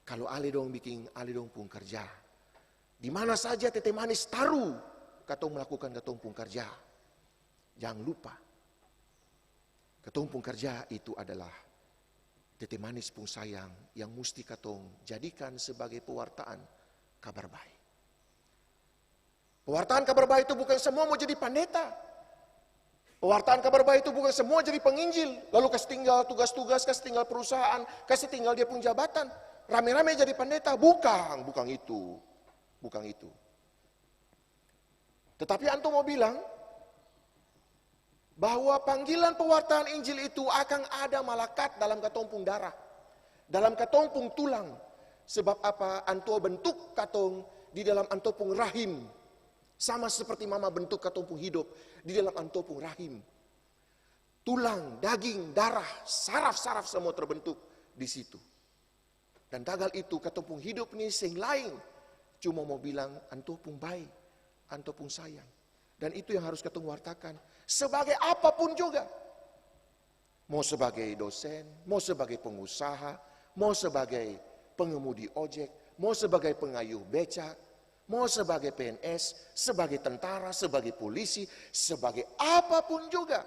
kalau ale dong bikin, ale dong pun kerja. Di mana saja tete manis taruh, katong melakukan katong pun kerja. Jangan lupa, katong pun kerja itu adalah tete manis pun sayang yang mesti katong jadikan sebagai pewartaan kabar baik. Pewartaan kabar baik itu bukan semua mau jadi pendeta. Pewartaan kabar baik itu bukan semua jadi penginjil. Lalu kasih tinggal tugas-tugas, kasih tinggal perusahaan, kasih tinggal dia pun jabatan. Rame-rame jadi pendeta. Bukan itu. bukan itu. Tetapi antum mau bilang bahwa panggilan pewartaan Injil itu akan ada malakat dalam katompung darah, dalam katompung tulang. Sebab apa? Antua bentuk katong di dalam antopung rahim. Sama seperti mama bentuk katompung hidup di dalam antopung rahim. Tulang, daging, darah, saraf-saraf semua terbentuk di situ. Dan tagal itu katompung hidup ini sing lain. Cuma mau bilang antopung baik, antopung sayang. Dan itu yang harus katong wartakan. Sebagai apapun juga. Mau sebagai dosen, mau sebagai pengusaha, mau sebagai pengemudi ojek, mau sebagai pengayuh becak, mau sebagai PNS, sebagai tentara, sebagai polisi, sebagai apapun juga.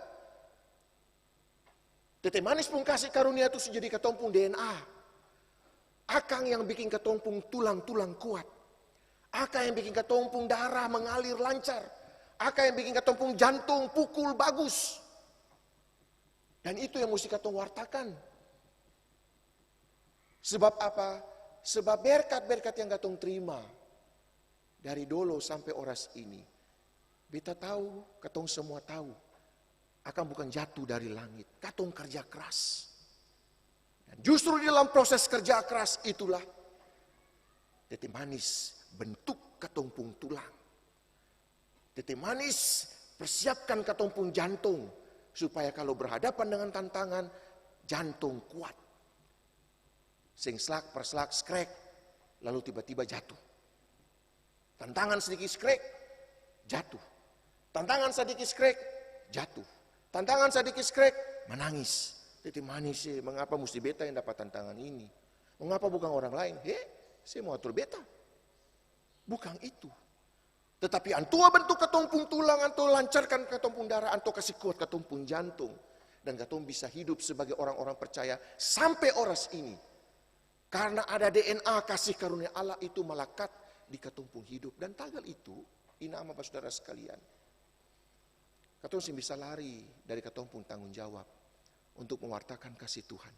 Tete manis pun kasih karunia itu jadi katompung DNA. Akang yang bikin katompung tulang-tulang kuat. Akang yang bikin katompung darah mengalir lancar. Akang yang bikin katompung jantung pukul bagus. Dan itu yang mesti katong wartakan. Sebab apa? Sebab berkat-berkat yang katong terima dari dulu sampai oras ini. Beta tahu, katong semua tahu. Akan bukan jatuh dari langit. Katong kerja keras. Dan justru di dalam proses kerja keras itulah tete manis bentuk katompung tulang. Tete manis persiapkan katompung jantung supaya kalau berhadapan dengan tantangan jantung kuat. Sing selak perselak skrek lalu tiba-tiba jatuh. Tantangan sedikit skrek jatuh. Tantangan sedikit skrek jatuh. Tantangan sedikit skrek menangis. Tete manis sih, mengapa mesti beta yang dapat tantangan ini? Mengapa bukan orang lain? Saya mau atur beta. Bukan itu. Tetapi antua bentuk katompung tulang, antua lancarkan katompung darah, antua kasih kuat katompung jantung. Dan katong bisa hidup sebagai orang-orang percaya sampai oras ini. Karena ada DNA kasih karunia Allah itu melekat di katompung hidup. Dan tagal itu, inama saudara sekalian. Katong sih bisa lari dari katompung tanggung jawab untuk mewartakan kasih Tuhan.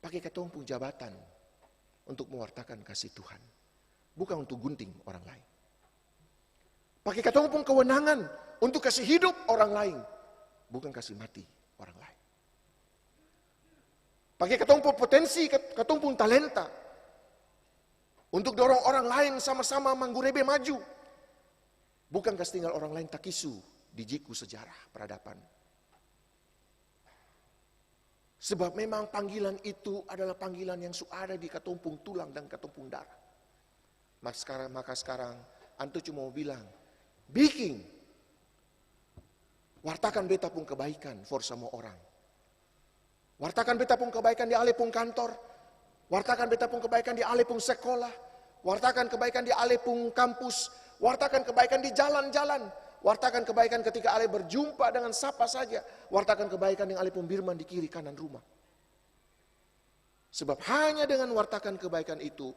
Pakai katompung jabatan untuk mewartakan kasih Tuhan. Bukan untuk gunting orang lain. Pakai katompung kewenangan untuk kasih hidup orang lain. Bukan kasih mati orang lain. Pakai katompung potensi, katompung talenta. Untuk dorong orang lain sama-sama manggurebe maju. Bukan kasih tinggal orang lain takisu di jiku sejarah peradaban. Sebab memang panggilan itu adalah panggilan yang ada di katompung tulang dan katompung darah. Maka sekarang antu cuma mau bilang, bikin, wartakan beta pun kebaikan for semua orang. Wartakan beta pun kebaikan di alepung kantor, wartakan beta pun kebaikan di alepung sekolah, wartakan kebaikan di alepung kampus, wartakan kebaikan di jalan-jalan, wartakan kebaikan ketika ale berjumpa dengan siapa saja, wartakan kebaikan yang ale pembirman di kiri kanan rumah. Sebab hanya dengan wartakan kebaikan itu,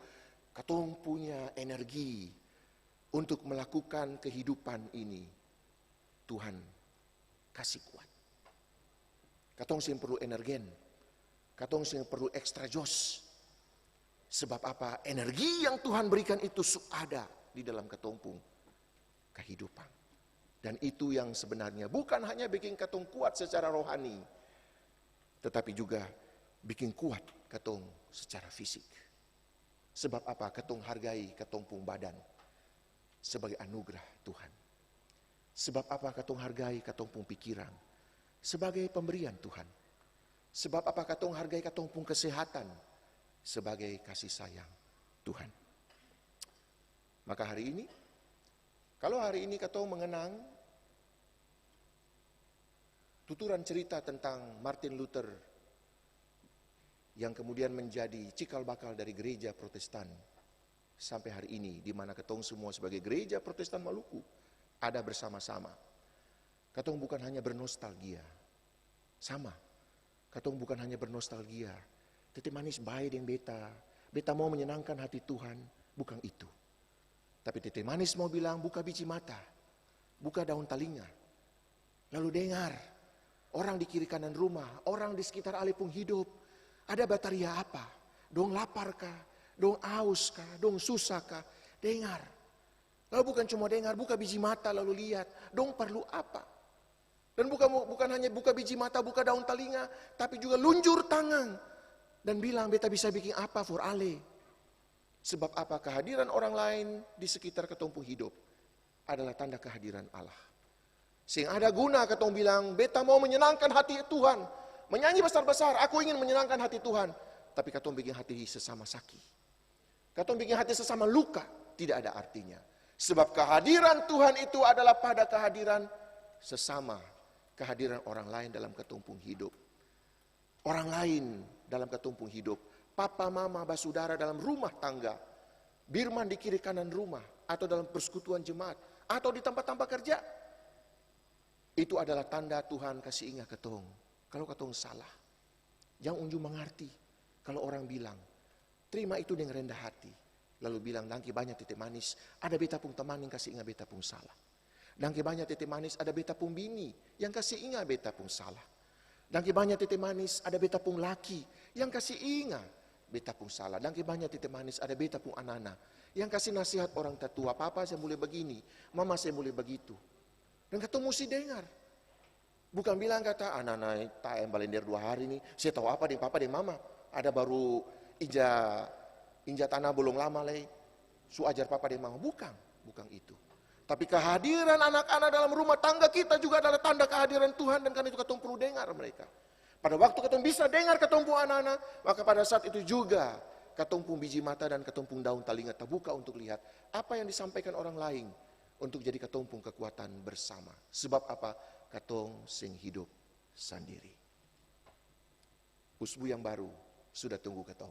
katong punya energi untuk melakukan kehidupan ini. Tuhan kasih kuat. Katong sih perlu energen. Katong sih perlu ekstra jos. Sebab apa? Energi yang Tuhan berikan itu ada di dalam katompung kehidupan. Dan itu yang sebenarnya bukan hanya bikin katong kuat secara rohani. Tetapi juga bikin kuat katong secara fisik. Sebab apa? Katong hargai katompung badan sebagai anugerah Tuhan. Sebab apa? Katong hargai katompung pikiran sebagai pemberian Tuhan. Sebab apa? Katong hargai katompung kesehatan sebagai kasih sayang Tuhan. Maka hari ini, kalau hari ini katong mengenang tuturan cerita tentang Martin Luther yang kemudian menjadi cikal bakal dari gereja Protestan sampai hari ini, di mana katong semua sebagai gereja Protestan Maluku ada bersama-sama. Katong bukan hanya bernostalgia, sama. Katong bukan hanya bernostalgia, tete manis baik dengan beta mau menyenangkan hati Tuhan, bukan itu. Tapi tete manis mau bilang buka biji mata, buka daun telinga, lalu dengar orang di kiri kanan rumah, orang di sekitar alepung hidup, ada bataria apa? Dong lapar kah? Dong aus kah? Dong susah kah? dengar. Lalu bukan cuma dengar, buka biji mata lalu lihat, dong perlu apa? Dan bukan hanya buka biji mata, buka daun telinga, tapi juga lunjur tangan dan bilang, beta bisa bikin apa for ale? Sebab apa? Kehadiran orang lain di sekitar ketong pung hidup adalah tanda kehadiran Allah. Sehingga ada guna ketong bilang, beta mau menyenangkan hati Tuhan, menyanyi besar-besar, aku ingin menyenangkan hati Tuhan, tapi ketong bikin hati sesama sakit. Ketong bikin hati sesama luka, tidak ada artinya. Sebab kehadiran Tuhan itu adalah pada kehadiran sesama, kehadiran orang lain dalam ketumpung hidup. Orang lain dalam ketumpung hidup, papa, mama, basudara dalam rumah tangga, birman di kiri kanan rumah, atau dalam persekutuan jemaat, atau di tempat-tempat kerja. Itu adalah tanda Tuhan kasih ingat ketong. Kalau ketong salah, jangan unjuk mengerti. Kalau orang bilang, terima itu dengan rendah hati. Lalu bilang, nangki banyak titik manis, ada beta pung teman yang kasih ingat beta pung salah. Nangki banyak titik manis, ada beta pung bini yang kasih ingat beta pung salah. Nangki banyak titik manis, ada beta pung laki yang kasih ingat beta pung salah. Nangki banyak titik manis, ada beta pung anak-anak yang kasih nasihat orang tetua, papa saya boleh begini, mama saya boleh begitu. Dan ketemu mesti dengar. Bukan bilang kata, anak-anak tak yang balender 2 hari ini, saya tahu apa dengan papa dan mama. Ada baru inja tanah belum lama lagi, su ajar papa dan mama. Bukan itu. Tapi kehadiran anak-anak dalam rumah tangga kita juga adalah tanda kehadiran Tuhan, dan karena itu ketemu perlu dengar mereka. Pada waktu ketemu bisa dengar ketemu anak-anak, maka pada saat itu juga ketemu biji mata dan ketemu daun telinga terbuka untuk lihat apa yang disampaikan orang lain, untuk jadi ketemu kekuatan bersama. Sebab apa? Katong sing hidup sendiri. Usbu yang baru sudah tunggu ketong.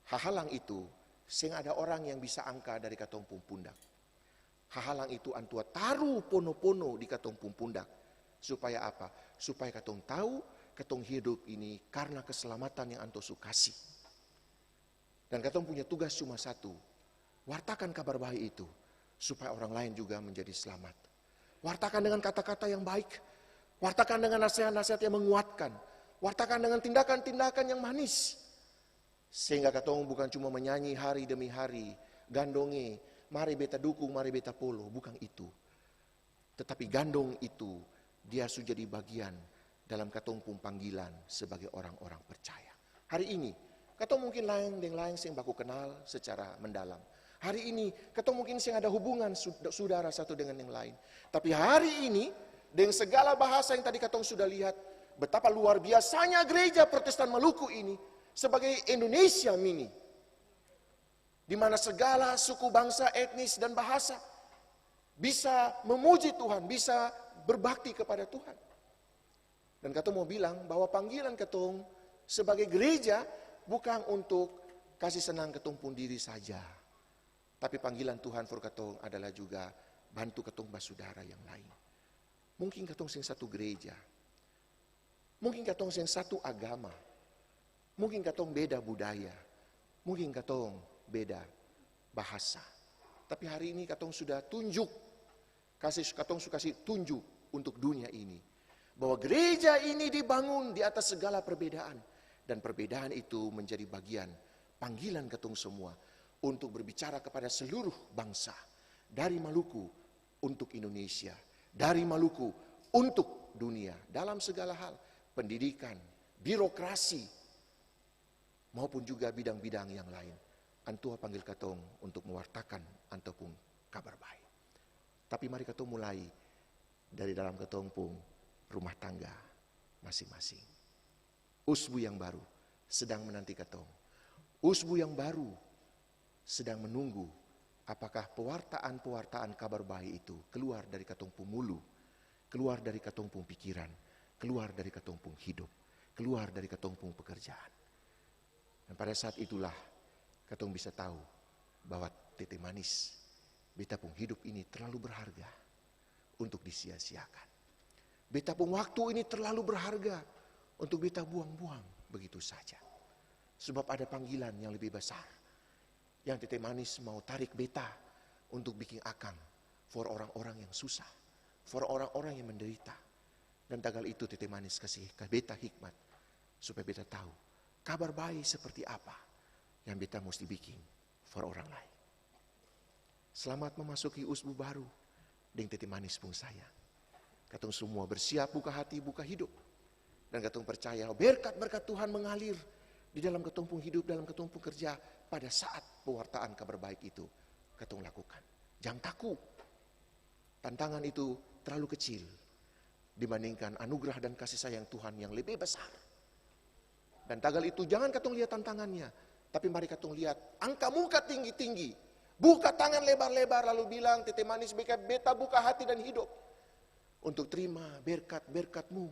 Hahalang itu, sing ada orang yang bisa angka dari katong pung pundak. Hahalang itu antua taruh pono-pono di katong pung pundak. Supaya apa? Supaya katong tahu katong hidup ini karena keselamatan yang anto sukasi. Dan katong punya tugas cuma satu, wartakan kabar baik itu, supaya orang lain juga menjadi selamat. Wartakan dengan kata-kata yang baik, wartakan dengan nasihat-nasihat yang menguatkan, wartakan dengan tindakan-tindakan yang manis. Sehingga katong bukan cuma menyanyi hari demi hari, gandonge, mari beta dukung, mari beta polo, bukan itu. Tetapi gandong itu, dia sudah jadi bagian dalam katong pun panggilan sebagai orang-orang percaya. Hari ini, katong mungkin lain dengan lain yang baku kenal secara mendalam. Hari ini, ketemu mungkin sih ada hubungan saudara satu dengan yang lain. Tapi hari ini, dengan segala bahasa yang tadi katong sudah lihat, betapa luar biasanya gereja Protestan Maluku ini sebagai Indonesia mini, di mana segala suku bangsa, etnis dan bahasa bisa memuji Tuhan, bisa berbakti kepada Tuhan. Dan katong mau bilang bahwa panggilan katong sebagai gereja bukan untuk kasih senang katong pun diri saja. Tapi panggilan Tuhan for katong adalah juga bantu katong basudara yang lain. Mungkin katong sing satu gereja. Mungkin katong sing satu agama. Mungkin katong beda budaya. Mungkin katong beda bahasa. Tapi hari ini katong sudah tunjuk. Katong sudah kasih tunjuk untuk dunia ini. Bahwa gereja ini dibangun di atas segala perbedaan. Dan perbedaan itu menjadi bagian panggilan katong semua. Untuk berbicara kepada seluruh bangsa. Dari Maluku untuk Indonesia. Dari Maluku untuk dunia. Dalam segala hal. Pendidikan, birokrasi. Maupun juga bidang-bidang yang lain. Antua panggil katong untuk mewartakan antapun kabar baik. Tapi mari katong mulai dari dalam katong pun rumah tangga masing-masing. Usbu yang baru sedang menanti katong. Usbu yang baru sedang menunggu apakah pewartaan kabar baik itu keluar dari katong pung mulu, keluar dari katong pung pikiran, keluar dari katong pung hidup, keluar dari katong pung pekerjaan. Dan pada saat itulah katong bisa tahu bahwa titik manis beta pung hidup ini terlalu berharga untuk disia-siakan. Beta pung waktu ini terlalu berharga untuk beta buang-buang begitu saja. Sebab ada panggilan yang lebih besar. Yang titik manis mau tarik beta untuk bikin akang for orang-orang yang susah, for orang-orang yang menderita. Dan tanggal itu titik manis kasih ke beta hikmat supaya beta tahu kabar baik seperti apa yang beta mesti bikin for orang lain. Selamat memasuki usbu baru, deng titi manis pung sayang. Katong semua bersiap buka hati, buka hidup. Dan katong percaya berkat-berkat Tuhan mengalir di dalam katong pung hidup, dalam katong pung kerja pada saat pewartaan kabar baik itu katong lakukan. Jangan takut. Tantangan itu terlalu kecil dibandingkan anugerah dan kasih sayang Tuhan yang lebih besar. Dan tagal itu jangan katong lihat tantangannya, tapi mari katong lihat angka muka tinggi-tinggi. Buka tangan lebar-lebar lalu bilang, tete manis beta buka hati dan hidup untuk terima berkat-berkat-Mu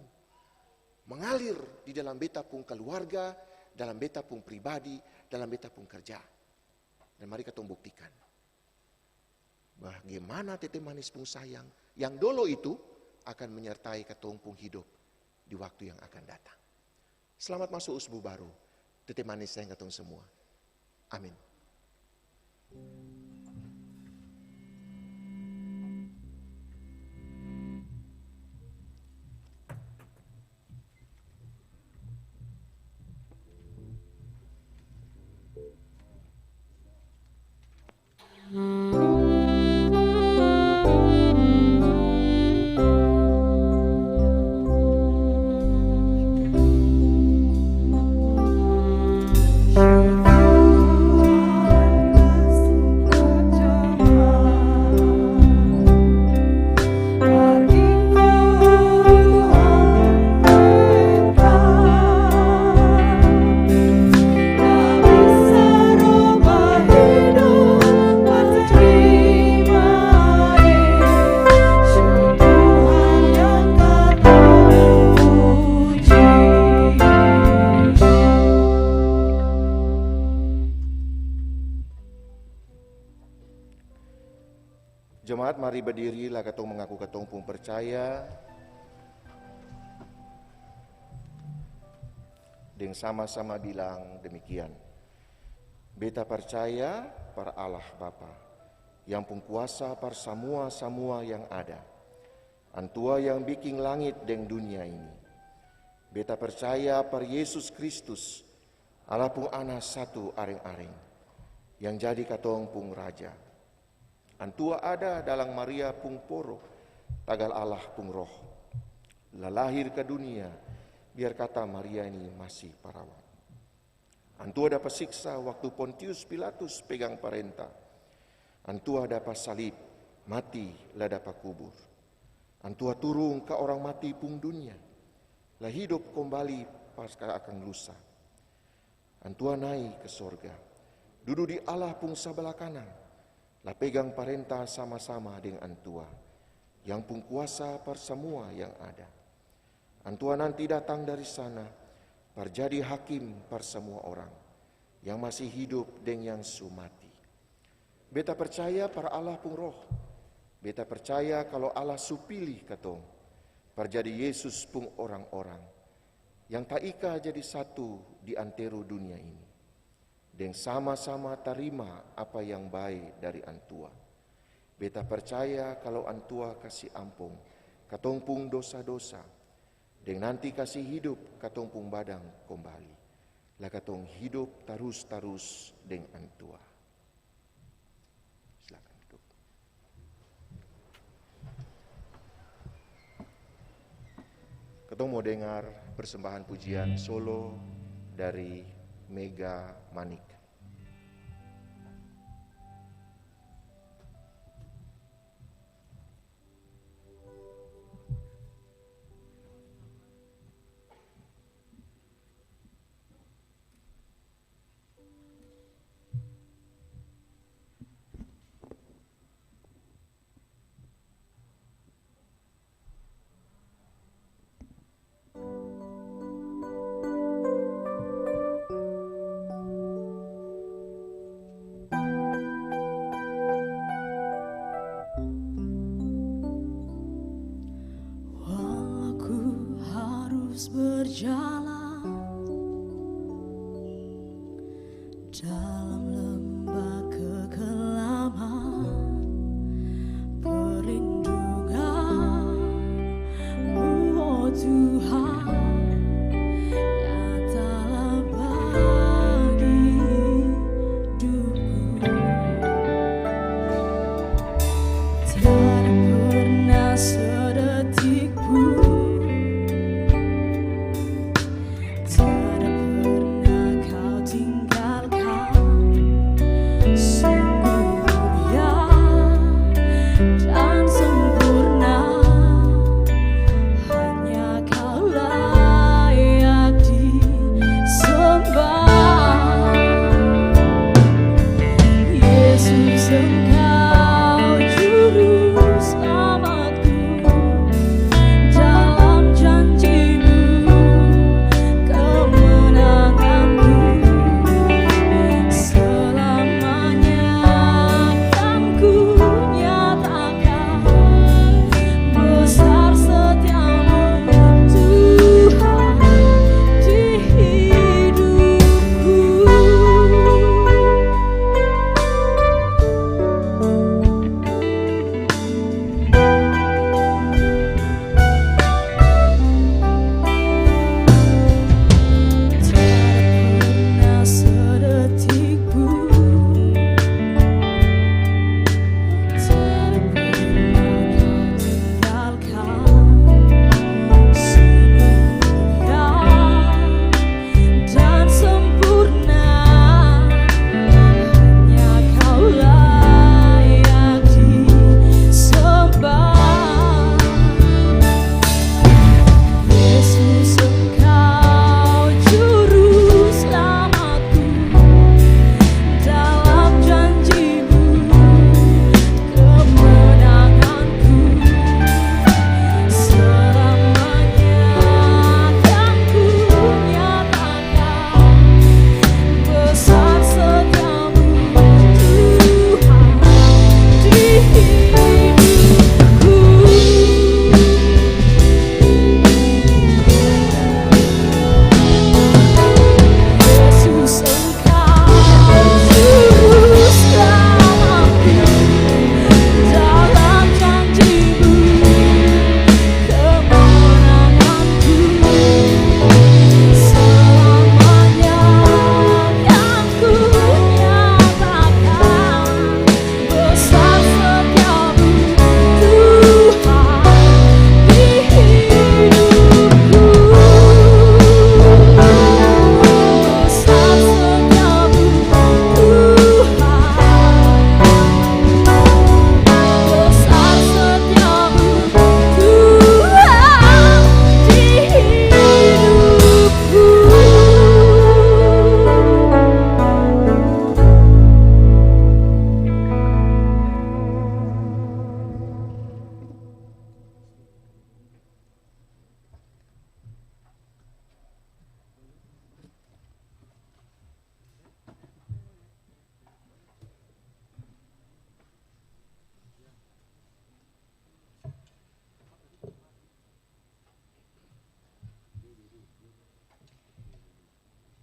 mengalir di dalam beta pun keluarga, dalam beta pun pribadi, dalam beta pun kerja. Dan mari katong buktikan bagaimana tete manis pun sayang yang dulu itu akan menyertai katong pun hidup di waktu yang akan datang. Selamat masuk usbu baru, tete manis sayang katong semua. Amin. Jemaat, mari berdiri lah katong mengaku katong pun percaya. Dan sama-sama bilang demikian. Beta percaya para Allah Bapa yang pun kuasa par samua yang ada. Antua yang bikin langit dan dunia ini. Beta percaya par Yesus Kristus, Allah pun anak satu areng-areng, yang jadi katong pun raja. Antua ada dalam Maria pung poro, tagal Allah pung roh. Lahir ke dunia, biar kata Maria ini masih perawan. Antua dapat siksa waktu Pontius Pilatus pegang perintah. Antua dapat salib, mati lah dapat kubur. Antua turun ke orang mati pung dunia, lah hidup kembali pasca akan lusa. Antua naik ke sorga, duduk di Allah pung sebelah kanan, lah pegang perintah sama-sama dengan Antua, yang pun kuasa per semua yang ada. Antua nanti datang dari sana, perjadi hakim per semua orang, yang masih hidup dan yang sumati. Beta percaya para Allah pun roh. Beta percaya kalau Allah supilih katong, perjadi Yesus pun orang-orang, yang tak ika jadi satu di antero dunia ini. Dan sama-sama terima apa yang baik dari Antua. Beta percaya kalau Antua kasih ampun katong pung dosa-dosa, dan nanti kasih hidup katong pung badang kembali. Lah katong hidup terus-terus dengan Antua. Silakan duduk. Katong mau dengar persembahan pujian solo dari Mega Manik. Berjalan dalam lembah kekelaman, perlindungan-Mu, oh Tuhan, nyatalah bagi hidupku.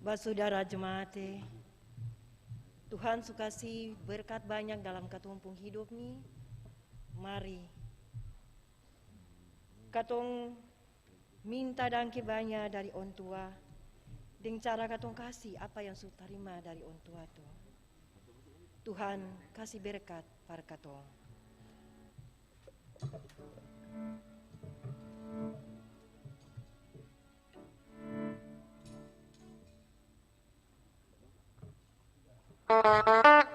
Basudara jemaat, Tuhan sukasi berkat banyak dalam katumpung hidup ni. Mari katong minta dangki banyak dari orang tua, dengan cara katong kasih apa yang sudah terima dari orang tua tu. Tuhan kasih berkat para katong. Bawa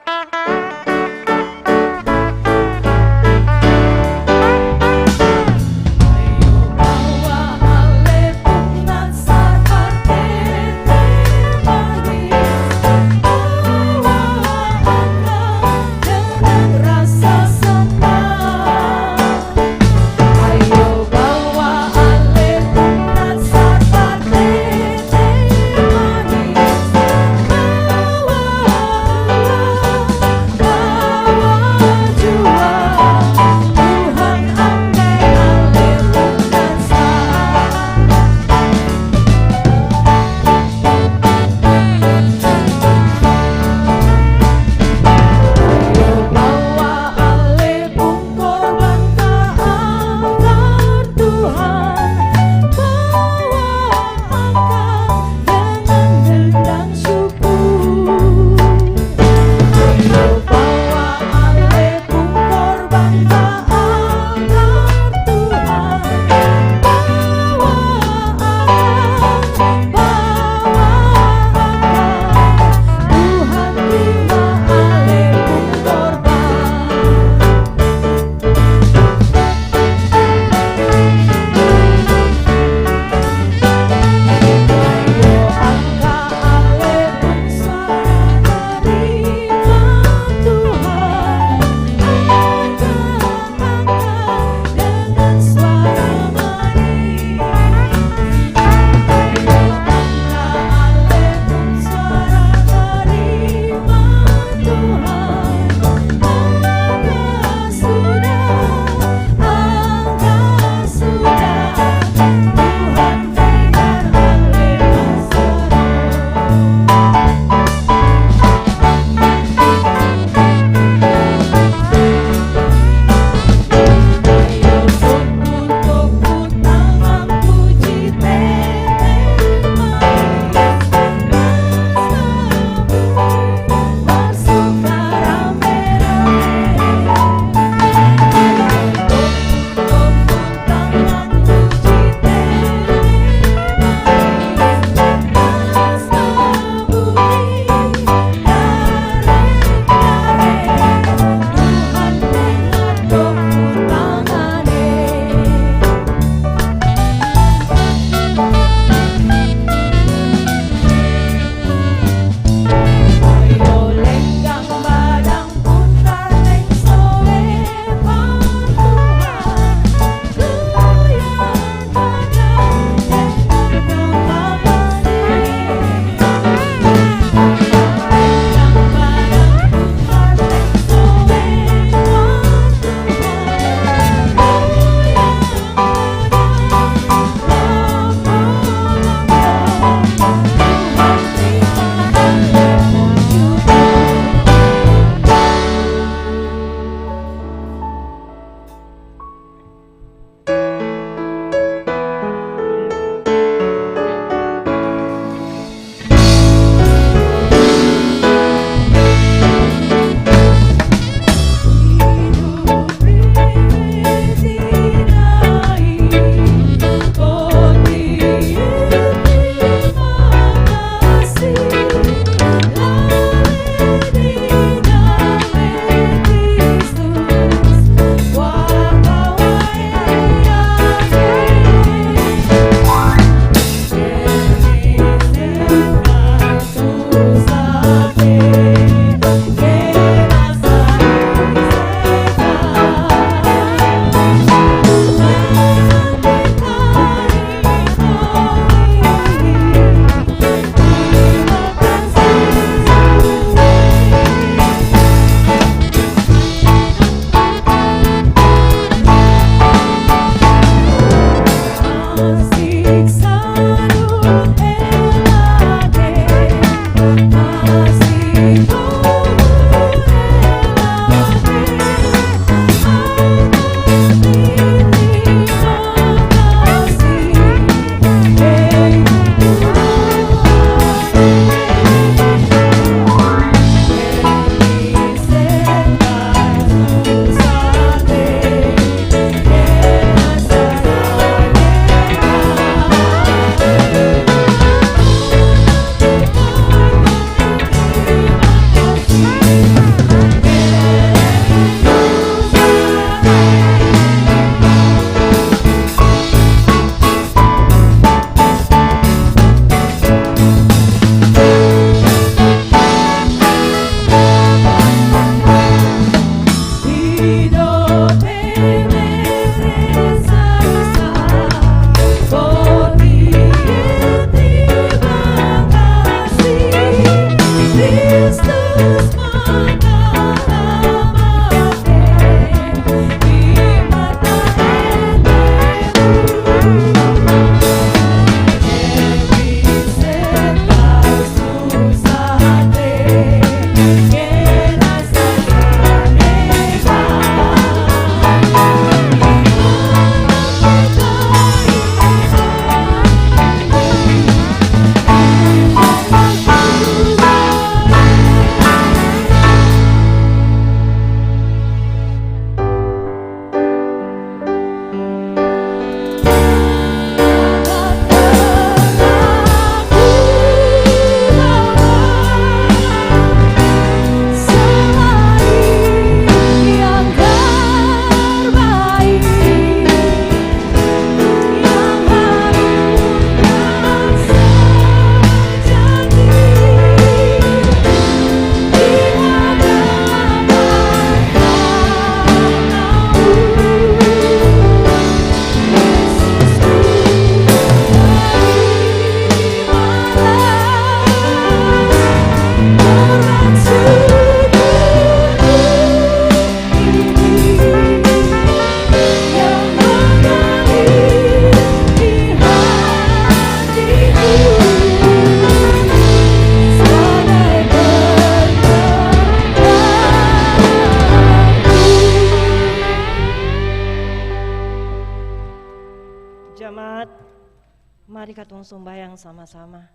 Mari katong sembahyang sama-sama.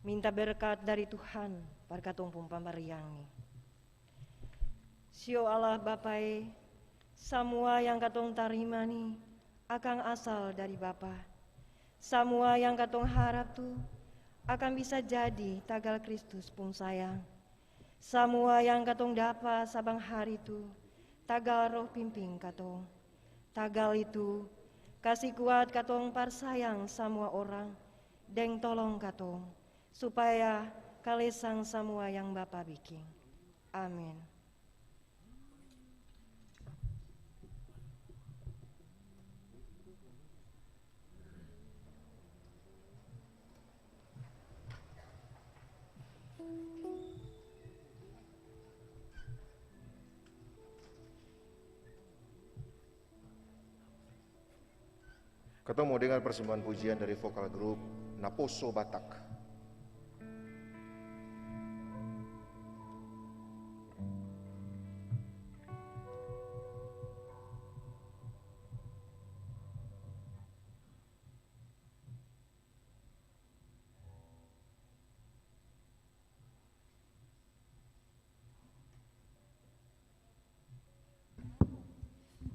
Minta berkat dari Tuhan par katong pun pambariangi. Sio Allah Bapai, semua yang katong tarima nih akan asal dari Bapa. Semua yang katong harap tuh akan bisa jadi tagal Kristus pun sayang. Semua yang katong dapat sabang hari itu tagal Roh pimpin katong. Tagal itu kasih kuat katong par sayang semua orang, deng tolong katong supaya kalesang semua yang Bapa bikin. Amin. Kita mau dengar persembahan pujian dari vokal grup Naposo Batak.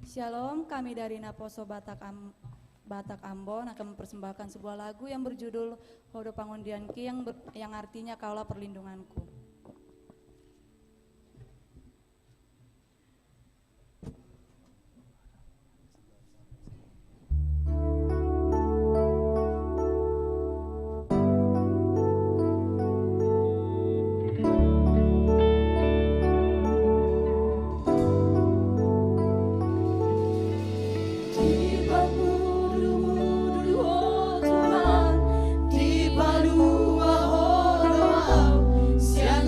Shalom, kami dari Naposo Batak Ambon akan mempersembahkan sebuah lagu yang berjudul Hodo Pangondianki yang artinya Kaulah Perlindunganku. Sia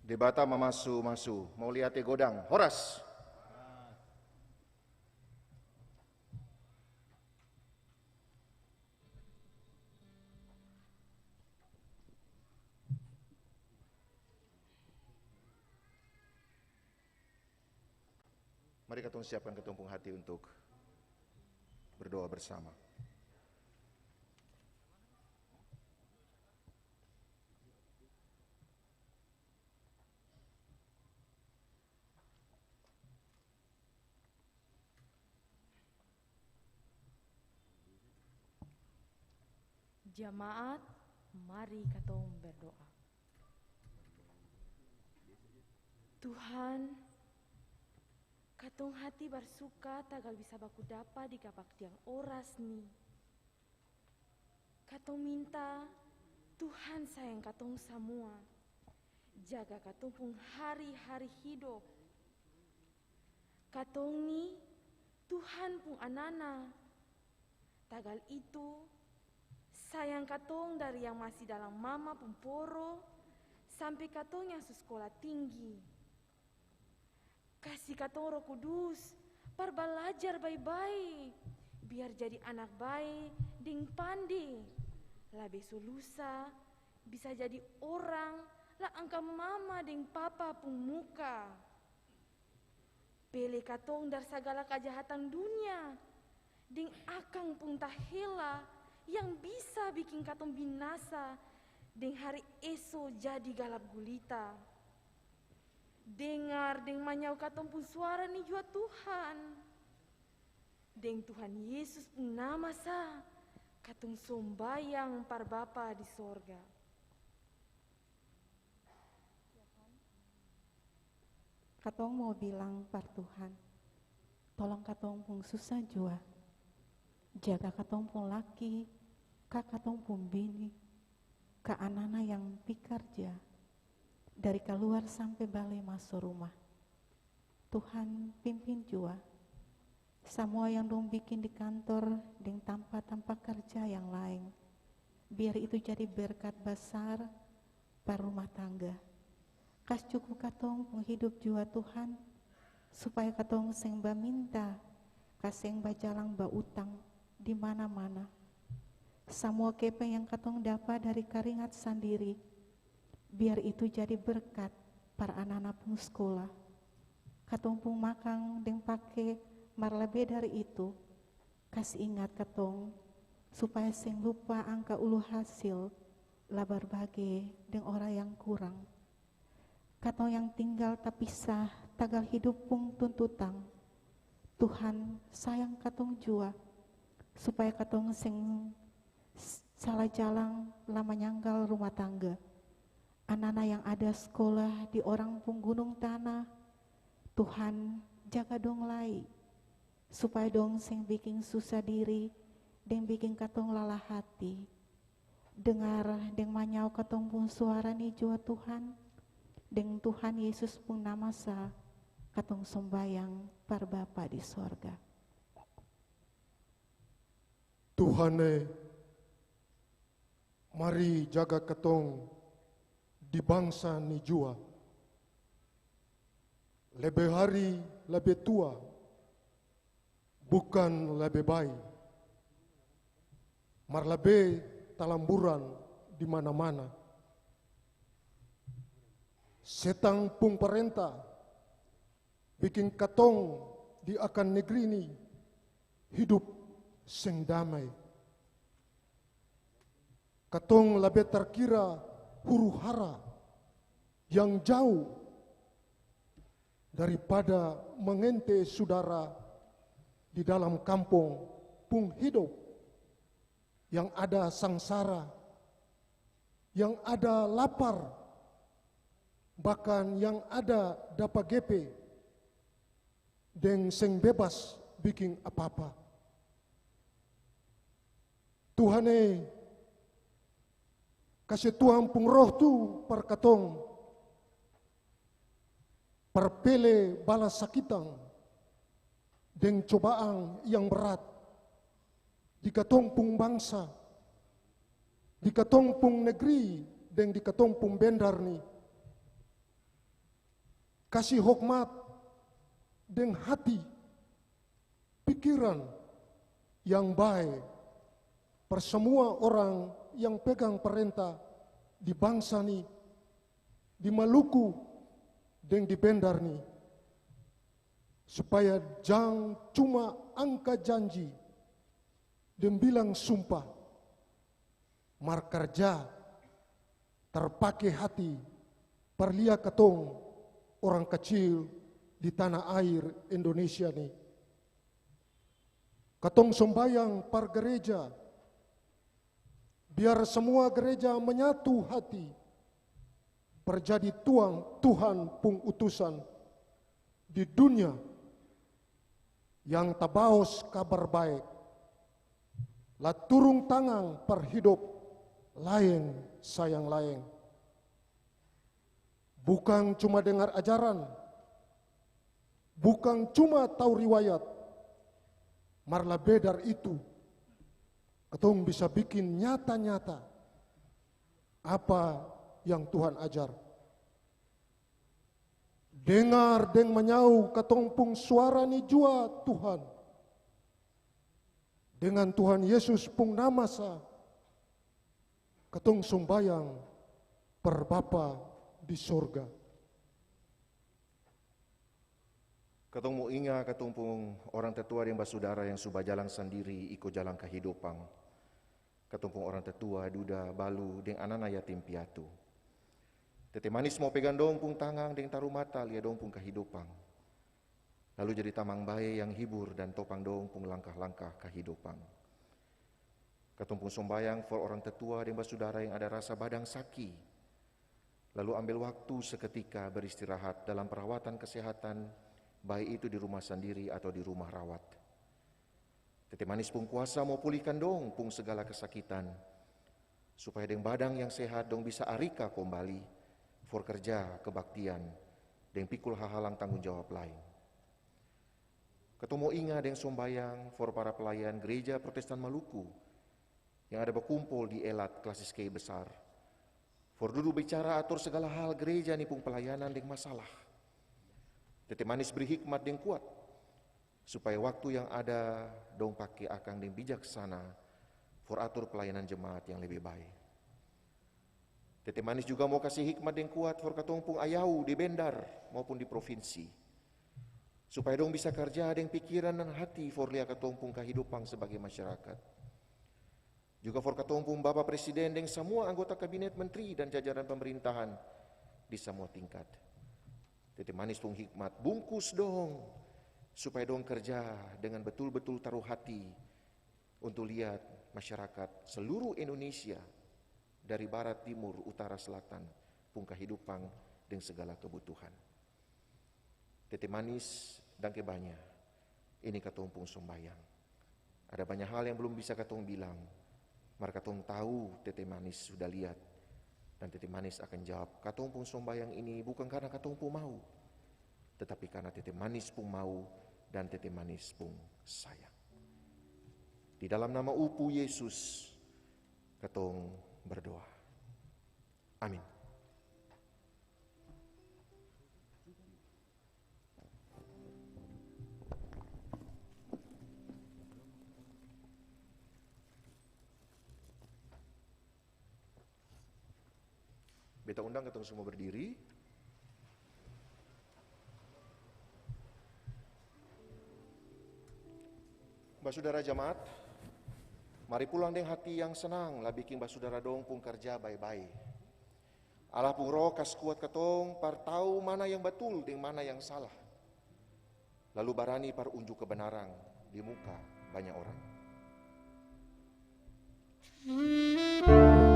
Debata memasu-masu, mau lihat godang. Horas. Mari kita siapkan ketumpung hati untuk berdoa bersama. Jamaat, mari katong berdoa. Tuhan, katong hati bersuka tagal bisa baku dapa di kabaktian oras ni. Katong minta Tuhan sayang katong semua, jaga katong pung hari-hari hidup. Katong ni Tuhan pung anana, tagal itu sayang katong dari yang masih dalam mama pung poro sampai katong yang sekolah tinggi. Kasih katong Roh Kudus, belajar baik-baik, biar jadi anak baik, ding pandai. Lah besok lusa, bisa jadi orang, lah angka mama ding papa pung muka. Pele katong dari segala kejahatan dunia, ding akang pung tahela yang bisa bikin katong binasa, ding hari esok jadi galap gulita. Dengar deng manyau katong pun suara ni jua Tuhan. Deng Tuhan Yesus pun nama sa, katong sombayang par Bapa di sorga. Katong mau bilang par Tuhan, tolong katong pun susah jua. Jaga katong pun laki, katong pun bini, ka anana yang pikarja. Dari keluar sampai balik masuk rumah. Tuhan pimpin jua. Semua yang dong bikin di kantor dan tempat-tempat kerja yang lain. Biar itu jadi berkat besar pada rumah tangga. Kas cukup katong penghidup jua Tuhan. Supaya katong seng minta, kaseng bajalang ba utang di mana-mana. Semua kepeng yang katong dapat dari keringat sendiri. Biar itu jadi berkat para anak-anak pun sekolah. Katong pun makan dan pakai mar lebih dari itu. Kasih ingat katong supaya sing lupa angka ulu hasil lah berbagi dengan orang yang kurang. Katong yang tinggal tapi sah tagal hidup pun tuntutan. Tuhan sayang katong jua supaya katong sing salah jalan lah menyanggal rumah tangga. Anak-anak yang ada sekolah di orang pun gunung tanah, Tuhan jaga dong lai, supaya dong sing bikin susah diri, dan bikin katong lalah hati. Dengar deng manyau katong pun suara ni jua Tuhan, deng Tuhan Yesus pun nama sa, katong sombayang par Bapa di sorga. Tuhan mari jaga katong di bangsa ni jua. Lebih hari lebih tua, bukan lebih baik. Mar lebih talamburan di mana-mana. Setang pung perintah bikin katong di akan negeri ini hidup sing damai. Katong lebih terkira huru hara yang jauh daripada mengente saudara di dalam kampung pung hidup yang ada sangsara, yang ada lapar, bahkan yang ada dapat gepe dan sing bebas bikin apa-apa. Tuhan kasih Tuhan pung roh tu par katong perpele balas sakitang dan cobaan yang berat di katong pung bangsa, di katong pung negeri dan di katong pung bendar ni. kasih hikmat dengan hati, pikiran yang baik per semua orang yang pegang perintah di bangsa ni, di Maluku dan di Bendar ni, supaya jangan cuma angka janji dan bilang sumpah, mar kerja terpakai hati perlia ketong orang kecil di tanah air Indonesia ni. Ketong sembayang par gereja, biar semua gereja menyatu hati, perjadi Tuhan pung utusan di dunia yang tabaos kabar baik, la turung tangan per hidup lain sayang lain. Bukan cuma dengar ajaran, bukan cuma tahu riwayat, marla bedar itu, ketong bisa bikin nyata-nyata apa yang Tuhan ajar. Dengar deng menyau ketong pung suara ni jua Tuhan. Dengan Tuhan Yesus pung nama sa, ketong sembayang per Bapa di sorga. Ketong mau ingat ketong pung orang tetua yang basudara yang subah jalan sendiri ikut jalan kehidupan. Ketong pung orang tetua duda balu deng anana yatim piatu. Tete manis mau pegang dong pung tangang deng taruh mata lihat dong pung kehidupan. Lalu jadi tamang bae yang hibur dan topang dong pung langkah-langkah kehidupan. Ketong pung sombayang for orang tetua deng basudara yang ada rasa badang saki. Lalu ambil waktu seketika beristirahat dalam perawatan kesehatan, baik itu di rumah sendiri atau di rumah rawat. Tete manis pung kuasa mau pulihkan dong pung segala kesakitan, supaya deng badang yang sehat dong bisa arika kembali, for kerja kebaktian, deng pikul hahalang tanggung jawab lain. Ketemu ingat deng sombayang for para pelayan gereja Protestan Maluku, yang ada berkumpul di Elat Klasis K besar. For duduk bicara atur segala hal gereja ni pung pelayanan deng masalah. Tete manis beri hikmat deng kuat, supaya waktu yang ada dong pakai akang deng bijaksana for atur pelayanan jemaat yang lebih baik. Tete manis juga mau kasih hikmat deng kuat for katong pung ayau di Bendar maupun di provinsi, supaya dong bisa kerja deng pikiran dan hati for lihat katong pung kehidupan sebagai masyarakat. Juga for katong pung Bapak Presiden deng semua anggota kabinet menteri dan jajaran pemerintahan di semua tingkat. Tete manis pung hikmat bungkus dong, supaya dong kerja dengan betul-betul taruh hati untuk lihat masyarakat seluruh Indonesia dari barat, timur, utara, selatan pung kehidupan dengan segala kebutuhan. Tete manis dan kebanya, ini katong pung sombayang. Ada banyak hal yang belum bisa katong bilang, mari katong tahu tete manis sudah lihat, dan tete manis akan jawab, katong pung sombayang ini bukan karena katong pung mau, tetapi karena tete manis pung mau dan tete manis pung sayang. Di dalam nama Upu Yesus, katong berdoa. Amin. Beta undang ketong semua berdiri. Basudara jamaat, mari pulang dengan hati yang senang, lah bikin basudara dong pung kerja baik-baik. Allah pung roh kas kuat ketong par tahu mana yang betul dengan mana yang salah. Lalu barani par unjuk kebenaran di muka banyak orang. Bukan hanya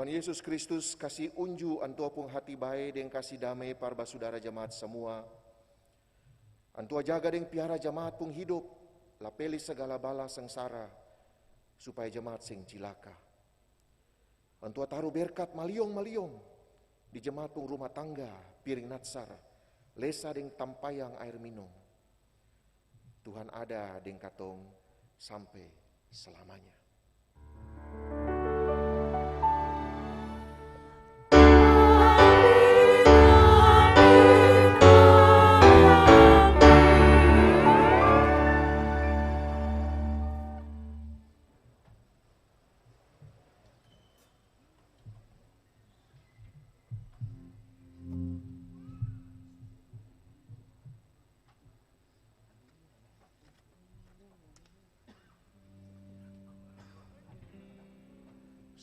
Tuhan Yesus Kristus kasih unju antua pung hati bae deng kasih damai par basudara jemaat semua. Antua jaga deng piara jemaat pung hidup, lapeli segala bala sengsara, supaya jemaat sing cilaka. Antua taruh berkat maliong-maliong di jemaat pung rumah tangga, piring natsar, lesa deng tampayang air minum. Tuhan ada deng katong sampai selamanya.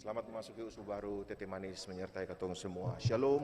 Selamat memasuki usul baru, Tete Manis menyertai katong semua. Shalom.